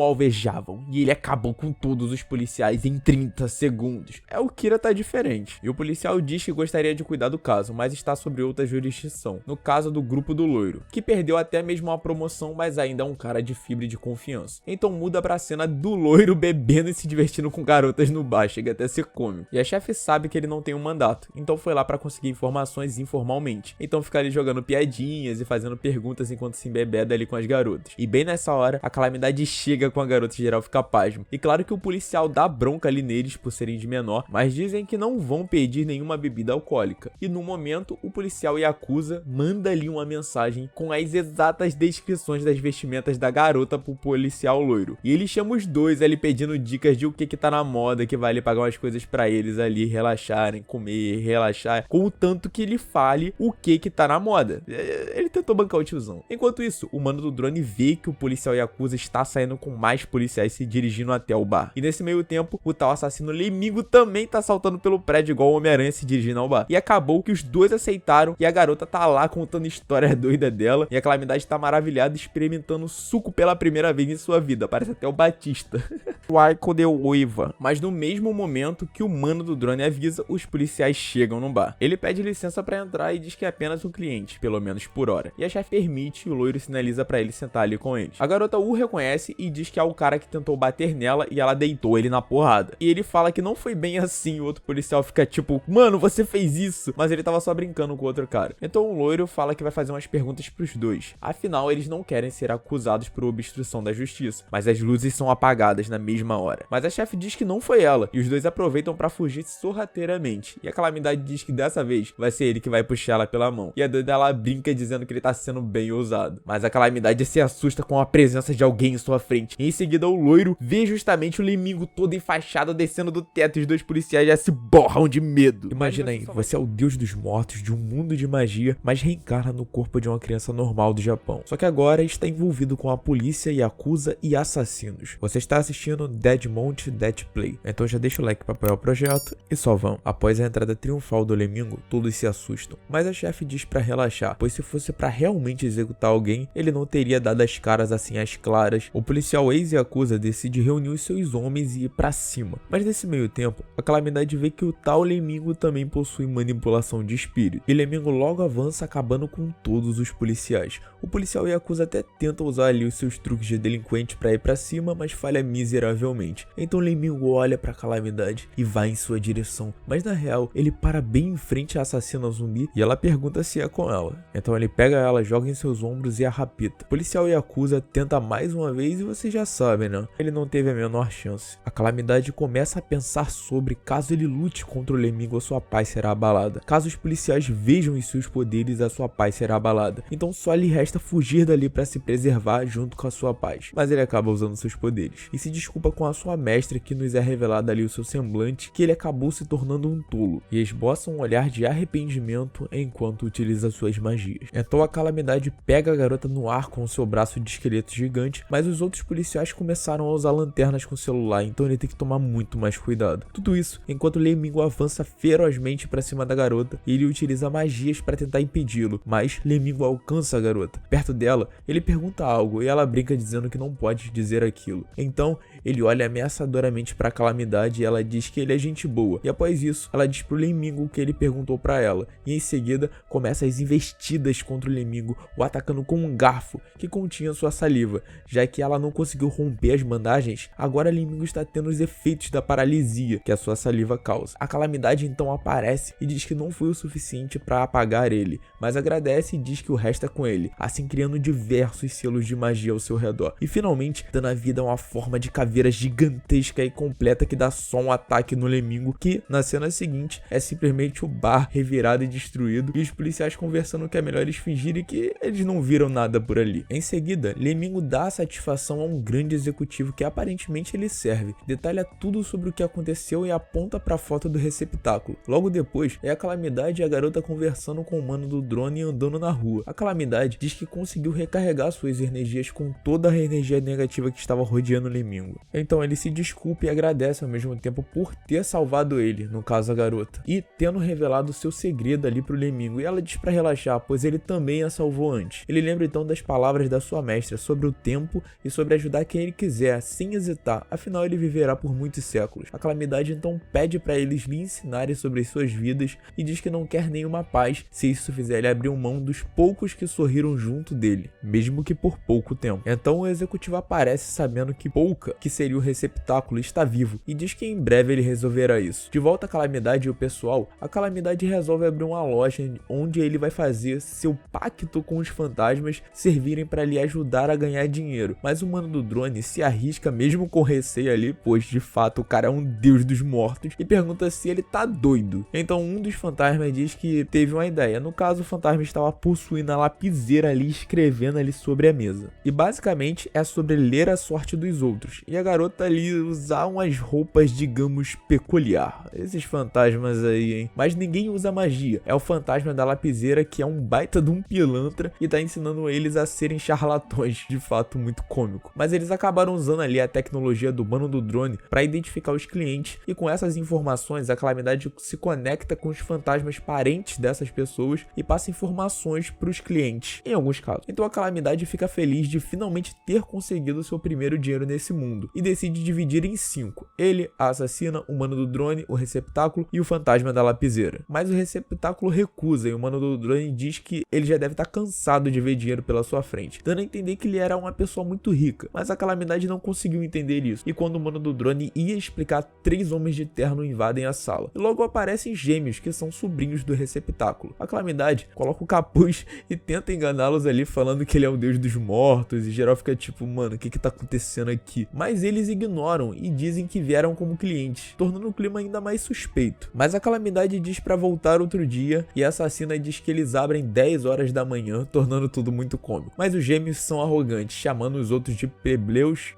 Speaker 1: alvejavam, e ele acabou com todos os policiais em 30 segundos. O Kira tá diferente. E o policial diz que gostaria de cuidar do caso, mas está sobre outra jurisdição, no caso do grupo do loiro, que perdeu até mesmo a promoção, mas ainda é um cara de fibra e de confiança. Então muda pra cena do loiro bebendo e se divertindo com garotas no bar, chega até a ser cômico. E a chefe sabe que ele não tem um mandato, então foi lá pra conseguir informações informalmente. Então fica ali jogando piadinhas e fazendo perguntas enquanto se embebeda ali com as garotas. E bem nessa hora, a Calamidade chega com a garota e geral fica pasmo. E claro que o policial dá bronca ali neles por serem de menor, mas dizem que não vão pedir nenhuma bebida alcoólica. E no momento, o policial Yakuza manda ali uma mensagem com as exatas descrições das vestimentas da garota pro policial loiro. E ele chama os dois ali pedindo dicas de o que tá na moda, que vai ali pagar umas coisas pra eles ali relaxarem, comer, relaxar, com o tanto que ele fale o que tá na moda. Ele tentou bancar o tiozão. Enquanto isso, o mano do drone vê que o policial Yakuza está saindo com mais policiais se dirigindo até o bar. E nesse meio tempo, o tal assassino Lemingo também tá saltando pelo prédio igual o Homem-Aranha se dirigindo ao bar. E acabou que os dois aceitaram e a garota tá lá contando histórias doidas dela e a Calamidade tá maravilhada experimentando suco pela primeira vez em sua vida. Parece até o Batista. O arco deu uiva. Mas no mesmo momento que o mano do drone avisa, os policiais chegam no bar. Ele pede licença pra entrar e diz que é apenas um cliente, pelo menos por hora. E a chefe permite e o loiro sinaliza pra ele sentar ali com eles. A garota o reconhece e diz que é o cara que tentou bater nela e ela deitou ele na porrada. E ele fala que não foi bem assim. O outro policial fica tipo, mano, você fez isso. Mas ele tava só brincando com o outro cara. Então o loiro fala que vai fazer umas perguntas pros dois. Afinal, eles não querem ser acusados por obstrução da justiça. Mas as luzes são apagadas na mesma hora. Mas a chefe diz que não foi ela. E os dois aproveitam pra fugir sorrateiramente. E a Calamidade diz que dessa vez vai ser ele que vai puxar ela pela mão. E a doida ela brinca dizendo que ele tá sendo bem ousado. Mas a Calamidade se assusta com a presença de alguém em sua frente. E em seguida o loiro vê justamente o Lemingo todo enfaixado descendo do teto. E os dois policiais já se borram de medo. Imagina aí, você é o deus dos mortos de um mundo de magia, mas reencarna no corpo de uma criança normal do Japão. Só que agora está envolvido com a polícia, Yakuza e assassinos. Você está assistindo Deadmount Dead Play. Então já deixa o like para apoiar o projeto e só vão. Após a entrada triunfal do Lemingo, todos se assustam. Mas a chefe diz para relaxar, pois se fosse para realmente executar alguém, ele não teria dado as caras assim às claras. O policial ex-Yakuza decide reunir os seus homens e ir pra cima. Mas nesse meio tempo, a Calamidade vê que o tal Lemingo também possui manipulação de espírito. E Lemingo logo avança, acabando com todos os policiais. O policial Yakuza até tenta usar ali os seus truques de delinquente para ir pra cima, mas falha miseravelmente. Então Lemingo olha pra Calamidade e vai em sua direção. Mas na real, ele para bem em frente à assassina zumbi e ela pergunta se é com ela. Então ele pega ela, joga em seus ombros e a rapita. O policial Yakuza tenta mais uma vez e você já sabe, né? Ele não teve a menor chance. A Calamidade começa a pensar sobre caso ele lute contra o Lemingo, a sua paz será abalada. Caso os policiais vejam os seus poderes, a sua paz será abalada. Então só lhe resta fugir dali para se preservar junto com a sua paz. Mas ele acaba usando seus poderes. E se desculpa com a sua mestra, que nos é revelado ali o seu semblante, que ele acabou se tornando um tolo. E esboça um olhar de arrependimento enquanto utiliza suas magias. Então a Calamidade pega a garota no ar com o seu braço de esqueleto gigante, mas os outros policiais começaram a usar lanternas com celular, então ele tem que tomar muito mais cuidado. Tudo isso enquanto Lemingo avança ferozmente para cima da garota e ele utiliza magias para tentar impedi-lo, mas Lemingo alcança a garota. Perto dela, ele pergunta algo e ela brinca dizendo que não pode dizer aquilo. Então ele olha ameaçadoramente pra Calamidade e ela diz que ele é gente boa. E após isso, ela diz pro Lemmingo o que ele perguntou pra ela. E em seguida, começa as investidas contra o Lemmingo, o atacando com um garfo que continha sua saliva. Já que ela não conseguiu romper as bandagens, agora Lemmingo está tendo os efeitos da paralisia que a sua saliva causa. A Calamidade então aparece e diz que não foi o suficiente para apagar ele, mas agradece e diz que o resto é com ele, assim criando diversos selos de magia ao seu redor. E finalmente dando a vida a uma forma de caveira gigantesca e completa que dá só um ataque no Lemmingo, que na cena seguinte é simplesmente o bar revirado e destruído e os policiais conversando que é melhor eles fingirem que eles não viram nada por ali. Em seguida, Lemmingo dá satisfação a um grande executivo que aparentemente ele serve, detalha tudo sobre o que aconteceu e aponta para a foto do receptáculo. Logo depois, é a Calamidade e a garota conversando com o mano do drone e andando na rua. A Calamidade diz que conseguiu recarregar suas energias com toda a energia negativa que estava rodeando o Lemmingo. Então ele se desculpa e agradece ao mesmo tempo por ter salvado ele, no caso a garota, e tendo revelado seu segredo ali pro Lemmingo. E ela diz para relaxar, pois ele também a salvou antes. Ele lembra então das palavras da sua mestra sobre o tempo e sobre ajudar quem ele quiser, sem hesitar, afinal ele viverá por muitos séculos. A Calamidade então pede para eles lhe ensinarem sobre as suas vidas e diz que não quer nenhuma paz se isso fizer ele abrir mão dos poucos que sorriram junto dele, mesmo que por pouco tempo. Então o executivo aparece sabendo que Polka, que seria o receptáculo, está vivo e diz que em breve ele resolverá isso. De volta à Calamidade e o pessoal, a Calamidade resolve abrir uma loja onde ele vai fazer seu pacto com os fantasmas servirem para lhe ajudar a ganhar dinheiro. Mas o mano do drone se arrisca mesmo com receio ali, pois de fato o cara é um deus dos mortos, e pergunta se ele tá doido. Então um dos fantasmas diz que teve uma ideia. No caso, o fantasma estava possuindo a lapiseira ali, escrevendo ali sobre a mesa. E basicamente é sobre ler a sorte dos outros. E a garota ali usar umas roupas, digamos, peculiar. Esses fantasmas aí, hein? Mas ninguém usa magia. É o fantasma da lapiseira, que é um baita de um pilantra e tá ensinando eles a serem charlatões. De fato, muito cômico. Mas eles acabaram usando ali a tecnologia do mano do drone para identificar os clientes, e com essas informações a Calamidade se conecta com os fantasmas parentes dessas pessoas e passa informações para os clientes, em alguns casos. Então a Calamidade fica feliz de finalmente ter conseguido seu primeiro dinheiro nesse mundo e decide dividir em 5. Ele, a assassina, o mano do drone, o receptáculo e o fantasma da lapiseira. Mas o receptáculo recusa e o mano do drone diz que ele já deve estar cansado de ver dinheiro pela sua frente, dando a entender que ele era uma pessoa muito rica. Mas a Calamidade não conseguiu entender isso, e quando o mano do drone ia explicar, 3 homens de terno invadem a sala. E logo aparecem gêmeos, que são sobrinhos do receptáculo. A Calamidade coloca o capuz e tenta enganá-los ali, falando que ele é o deus dos mortos, e geral fica tipo, mano, o que tá acontecendo aqui? Mas eles ignoram e dizem que vieram como clientes, tornando o clima ainda mais suspeito. Mas a Calamidade diz pra voltar outro dia, e a assassina diz que eles abrem 10 horas da manhã, tornando tudo muito cômico. Mas os gêmeos são arrogantes, chamando os outros de plebeus,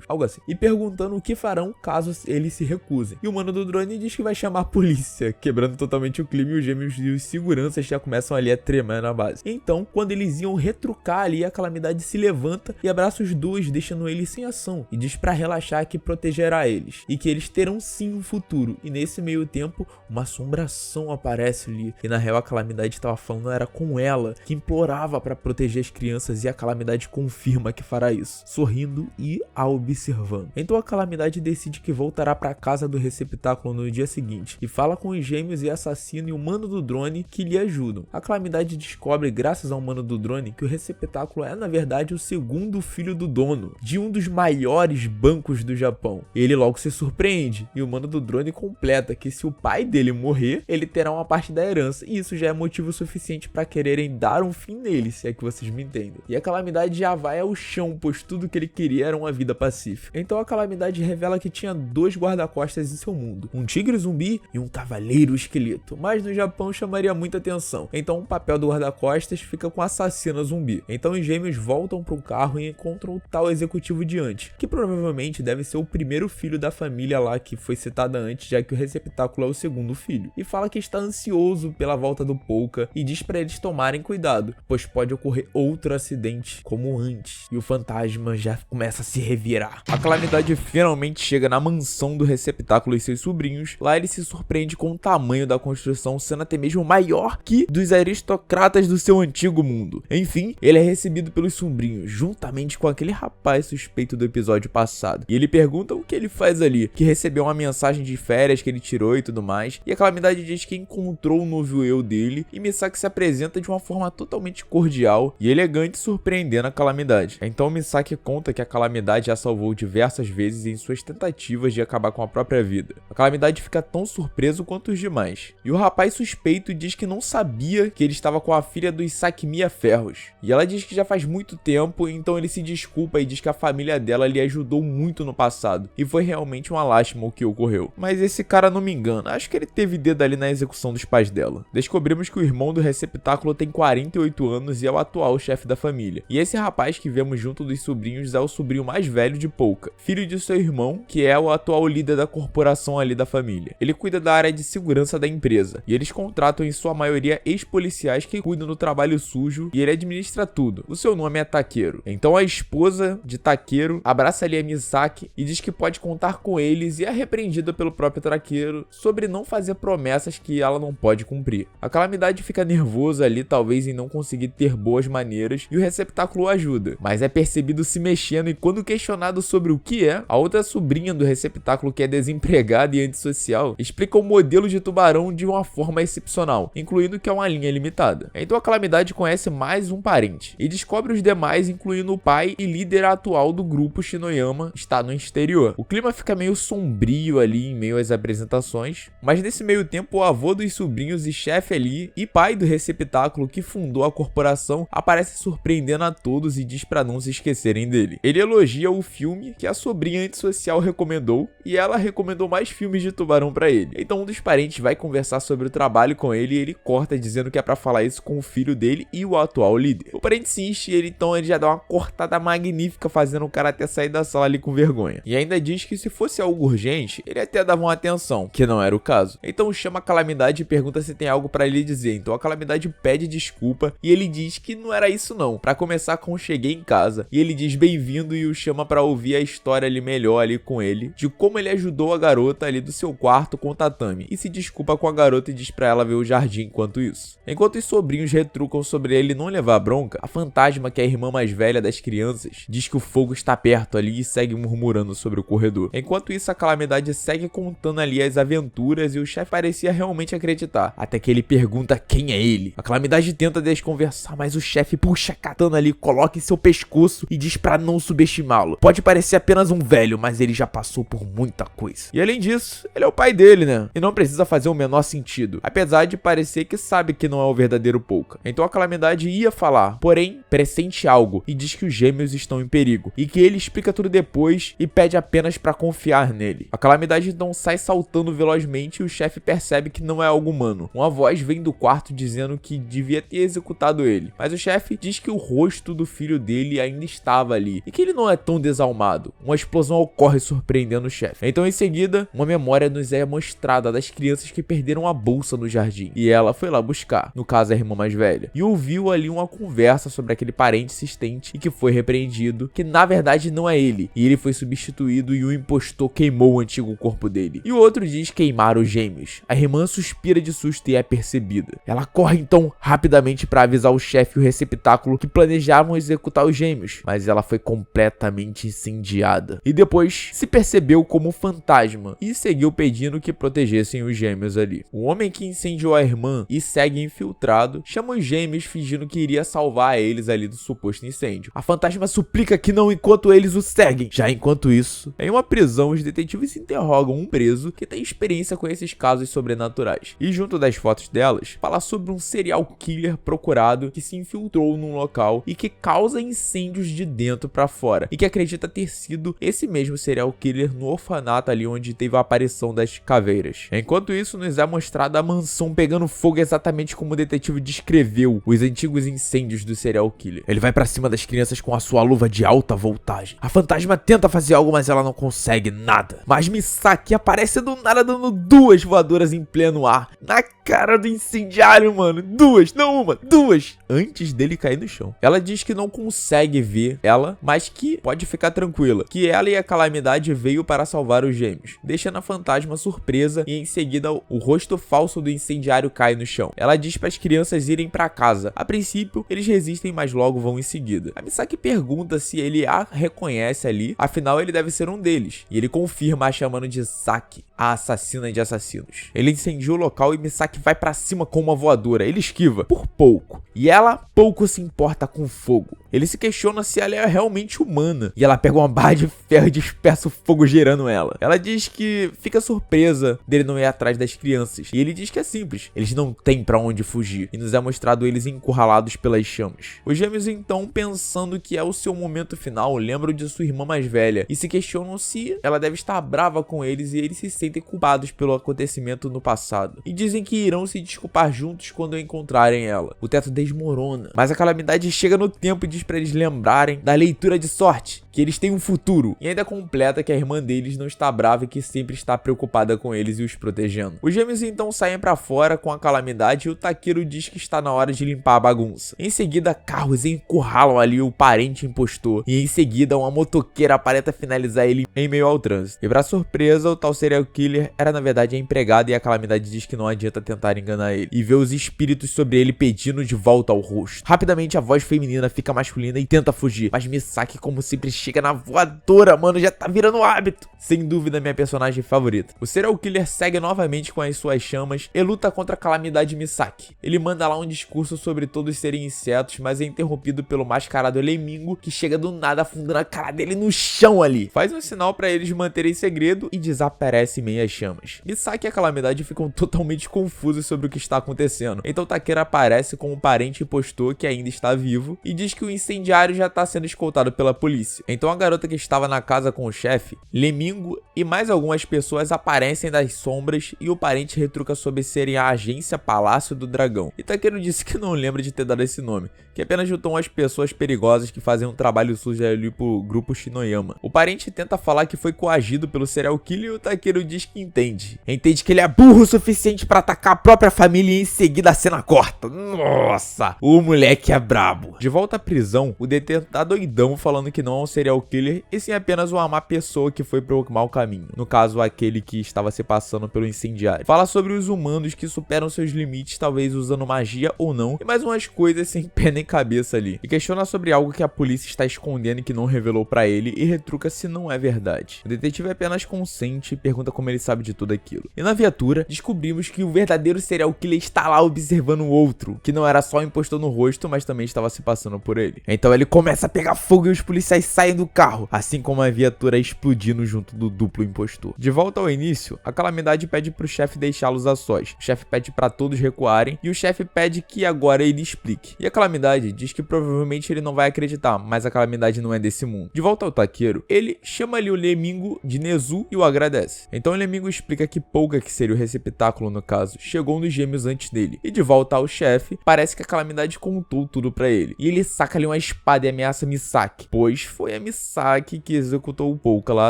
Speaker 1: algo assim, e perguntando o que farão caso eles se recusem. E o mano do drone diz que vai chamar a polícia, quebrando totalmente o clima, e os gêmeos e os seguranças já começam ali a tremer na base. Então, quando eles iam retrucar ali, a Calamidade se levanta e abraça os dois, deixando eles sem ação, e diz pra relaxar que protegerá eles, e que eles terão sim um futuro. E nesse meio tempo, uma assombração aparece ali, e na real a Calamidade estava falando era com ela, que implorava pra proteger as crianças, e a Calamidade confirma que fará isso, sorrindo e a observando. Então a Calamidade decide que voltará pra casa do receptáculo no dia seguinte, e fala com os gêmeos e assassino e o mano do drone que lhe ajudam. A Calamidade descobre, graças ao mano do drone, que o receptáculo é na verdade o segundo filho do dono de um dos maiores bancos do Japão. Ele logo se surpreende, e o mano do drone completa que se o pai dele morrer, ele terá uma parte da herança, e isso já é motivo suficiente para quererem dar um fim nele, se é que vocês me entendem. E a Calamidade já vai ao chão, pois tudo que ele queria era uma vida pacífica. Então a Calamidade revela que tinha 2 guarda-costas em seu mundo, um tigre zumbi e um cavaleiro esqueleto, mas no Japão chamaria muita atenção. Então o papel do guarda-costas fica com a assassina zumbi. Então os gêmeos voltam para um carro e encontram o tal executivo de antes, que provavelmente deve ser o primeiro filho da família lá que foi citada antes, já que o receptáculo é o segundo filho, e fala que está ansioso pela volta do Polka e diz para eles tomarem cuidado, pois pode ocorrer outro acidente como antes, e o fantasma já começa a se revirar. A Calamidade finalmente chega na mansão do receptáculo e seus sobrinhos. Lá ele se surpreende com o tamanho da construção, sendo até mesmo maior que dos aristocratas do seu antigo mundo. Enfim, ele é recebido pelos sobrinhos, juntamente com aquele rapaz suspeito do episódio episódio passado. E ele pergunta o que ele faz ali, que recebeu uma mensagem de férias que ele tirou e tudo mais. E a Calamidade diz que encontrou o novo eu dele e Misaki se apresenta de uma forma totalmente cordial e elegante, surpreendendo a Calamidade. Então Misaki conta que a Calamidade já salvou diversas vezes em suas tentativas de acabar com a própria vida. A Calamidade fica tão surpreso quanto os demais. E o rapaz suspeito diz que não sabia que ele estava com a filha do Isakimiya Ferros. E ela diz que já faz muito tempo, então ele se desculpa e diz que a família dela lhe ajudou muito no passado. E foi realmente uma lástima o que ocorreu. Mas esse cara não me engana, acho que ele teve dedo ali na execução dos pais dela. Descobrimos que o irmão do receptáculo tem 48 anos e é o atual chefe da família. E esse rapaz que vemos junto dos sobrinhos é o sobrinho mais velho de Pouka, filho de seu irmão, que é o atual líder da corporação ali da família. Ele cuida da área de segurança da empresa, e eles contratam em sua maioria ex-policiais que cuidam do trabalho sujo, e ele administra tudo. O seu nome é Takeru. Então a esposa de Takeru abraça ali a Misaki e diz que pode contar com eles, e é repreendida pelo próprio Takeru sobre não fazer promessas que ela não pode cumprir. A Calamidade fica nervosa ali, talvez em não conseguir ter boas maneiras, e o receptáculo ajuda, mas é percebido se mexendo, e quando questionado sobre o que é, a outra sobrinha do receptáculo, que é desempregada e antissocial, explica o modelo de tubarão de uma forma excepcional, incluindo que é uma linha limitada. Então a Calamidade conhece mais um parente e descobre os demais, incluindo o pai e líder atual do grupo, Shinoyama, está no exterior. O clima fica meio sombrio ali em meio às apresentações, mas nesse meio tempo o avô dos sobrinhos e chefe ali e pai do receptáculo que fundou a corporação aparece surpreendendo a todos e diz para não se esquecerem dele. Ele elogia o filme que a sobrinha antissocial recomendou e ela recomendou mais filmes de tubarão para ele. Então um dos parentes vai conversar sobre o trabalho com ele e ele corta dizendo que é para falar isso com o filho dele e o atual líder. O parente insiste e ele já dá uma cortada magnífica, fazendo o cara até sair da sala ali com vergonha. E ainda diz que se fosse algo urgente, ele até dava uma atenção, que não era o caso. Então chama a Calamidade e pergunta se tem algo para ele dizer. Então a Calamidade pede desculpa e ele diz que não era isso não. Para começar com cheguei em casa e ele diz bem-vindo e o chama para ouvir a história ali melhor ali com ele, de como ele ajudou a garota ali do seu quarto com o tatame, e se desculpa com a garota e diz pra ela ver o jardim enquanto isso. Enquanto os sobrinhos retrucam sobre ele não levar bronca, a fantasma, que é a irmã mais velha das crianças, diz que o fogo está perto ali e segue murmurando sobre o corredor. Enquanto isso, a Calamidade segue contando ali as aventuras e o chefe parecia realmente acreditar, até que ele pergunta quem é ele. A Calamidade tenta desconversar, mas o chefe puxa a katana ali, coloca em seu pescoço e diz pra não subestimá-lo. Pode parecer apenas um velho, mas ele já passou por muita coisa. E além disso, ele é o pai dele, né? E não precisa fazer o menor sentido, apesar de parecer que sabe que não é o verdadeiro Pouka. Então a Calamidade ia falar, porém pressente algo e diz que os gêmeos estão em perigo e que ele explica tudo depois e pede apenas pra confiar nele. A Calamidade então sai saltando velozmente e o chefe percebe que não é algo humano. Uma voz vem do quarto dizendo que devia ter executado ele, mas o chefe diz que o rosto do filho dele ainda estava ali e que ele não é tão desalmado. Uma explosão ocorre surpreendendo o chefe. Então em seguida, uma memória nos é mostrada das crianças que perderam a bolsa no jardim e ela foi lá buscar, no caso a irmã mais velha, e ouviu ali uma conversa sobre aquele parente insistente e que foi repreendido, que na verdade não é ele, e ele foi substituído e o impostor queimou o antigo corpo dele. E o outro diz queimar os gêmeos. A irmã suspira de susto e é percebida. Ela corre então rapidamente para avisar o chefe e o receptáculo que planejavam executar os gêmeos, mas ela foi completamente incendiada. E depois se percebeu como fantasma e seguiu pedindo que protegessem os gêmeos ali. O homem que incendiou a irmã e segue infiltrado chama os gêmeos fingindo que iria salvar eles ali do suposto incêndio. A fantasma suplica que não enquanto eles o seguem. Já enquanto isso, em uma prisão, os detetives interrogam um preso que tem experiência com esses casos sobrenaturais. E junto das fotos delas, fala sobre um serial killer procurado que se infiltrou num local e que causa incêndios de dentro pra fora. E que acredita ter sido esse mesmo serial killer no orfanato ali onde teve a aparição das caveiras. Enquanto isso, nos é mostrada a mansão pegando fogo exatamente como o detetive descreveu os antigos incêndios do serial killer. Ele vai pra cima das crianças com a sua luva de alta voltagem. A fantasma tenta fazer algo, mas ela não consegue nada. Mas Misaki aparece do nada dando duas voadoras em pleno ar na cara do incendiário, mano. Duas, não uma, duas, antes dele cair no chão. Ela diz que não consegue ver ela, mas que pode ficar tranquila, que ela e a Calamidade veio para salvar os gêmeos, deixando a fantasma surpresa e em seguida o rosto falso do incendiário cai no chão. Ela diz para as crianças irem para casa. A princípio, eles resistem, mas logo vão em seguida. A Misaki pergunta se ele a reconhece reconhece ali, afinal ele deve ser um deles. E ele confirma a chamando de Saki, a assassina de assassinos. Ele incendia o local e Misaki vai pra cima com uma voadora. Ele esquiva, por pouco. E ela pouco se importa com fogo. Ele se questiona se ela é realmente humana. E ela pega uma barra de ferro e dispersa o fogo gerando ela. Ela diz que fica surpresa dele não ir atrás das crianças. E ele diz que é simples. Eles não têm pra onde fugir. E nos é mostrado eles encurralados pelas chamas. Os gêmeos então, pensando que é o seu momento final, lembram de sua irmã mais velha. E se questionam se ela deve estar brava com eles e eles se sentem culpados pelo acontecimento no passado. E dizem que irão se desculpar juntos quando encontrarem ela. O teto desmorona. Mas a calamidade chega no tempo e diz pra eles lembrarem da leitura de sorte, que eles têm um futuro. E ainda completa que a irmã deles não está brava e que sempre está preocupada com eles e os protegendo. Os gêmeos então saem pra fora com a calamidade e o Takeru diz que está na hora de limpar a bagunça. Em seguida, carros encurralam ali o parente impostor. E em seguida, uma motoqueira aparenta finalizar ele em meio ao trânsito. E pra surpresa, o tal serial killer era na verdade a empregada e a calamidade diz que não adianta tentar enganar ele. E vê os espíritos sobre ele pedindo de volta ao rosto. Rapidamente, a voz feminina fica masculina e tenta fugir. Mas Misaki, como sempre, chega na voadora, mano, já tá virando hábito. Sem dúvida, minha personagem favorita. O serial killer segue novamente com as suas chamas e luta contra a calamidade Misaki. Ele manda lá um discurso sobre todos serem insetos, mas é interrompido pelo mascarado Lemingo, que chega do nada afundando a cara dele no chão ali. Faz um sinal pra eles manterem segredo e desaparece em meio às chamas. Misaki e a calamidade ficam totalmente confusos sobre o que está acontecendo. Então Takeru aparece com um parente impostor que ainda está vivo e diz que o incendiário já está sendo escoltado pela polícia. Então a garota que estava na casa com o chefe, Lemingo e mais algumas pessoas aparecem das sombras e o parente retruca sobre serem a agência Palácio do Dragão. E Takeru disse que não lembra de ter dado esse nome, que apenas juntou as pessoas perigosas que fazem um trabalho sujo ali pro grupo Shinoyama. O parente tenta falar que foi coagido pelo serial killer e o Takeru diz que entende. Entende que ele é burro o suficiente pra atacar a própria família e em seguida a cena corta. Nossa, o moleque é brabo. De volta à prisão, o detento tá doidão falando que não é um serial killer e sim apenas uma má pessoa que foi pro mau caminho. No caso, aquele que estava se passando pelo incendiário. Fala sobre os humanos que superam seus limites, talvez usando magia ou não, e mais umas coisas sem pé nem cabeça ali. E questiona sobre algo que a polícia está escondendo e que não revelou pra ele e retruca se não é verdade. O detetive apenas consente e pergunta como ele sabe de tudo aquilo. E na viatura, descobrimos que o verdadeiro serial killer está lá observando o outro, que não era só um impostor no rosto, mas também estava se passando por ele. Então ele começa a pegar fogo e os policiais saem do carro, assim como a viatura explodindo junto do duplo impostor. De volta ao início, a calamidade pede pro chefe deixá-los a sós. O chefe pede pra todos recuarem e o chefe pede que agora ele explique. E a calamidade diz que provavelmente ele não vai acreditar, mas a calamidade não é desse mundo. De volta ao Takeru, ele chama ali o Lemingo de Nezu e o agradece. Então o Lemingo explica que Polka, que seria o receptáculo no caso, chegou nos gêmeos antes dele. E de volta ao chefe, parece que a calamidade contou tudo pra ele. E ele saca ali uma espada e ameaça Misaki, pois foi a Misaki que executou o Polka lá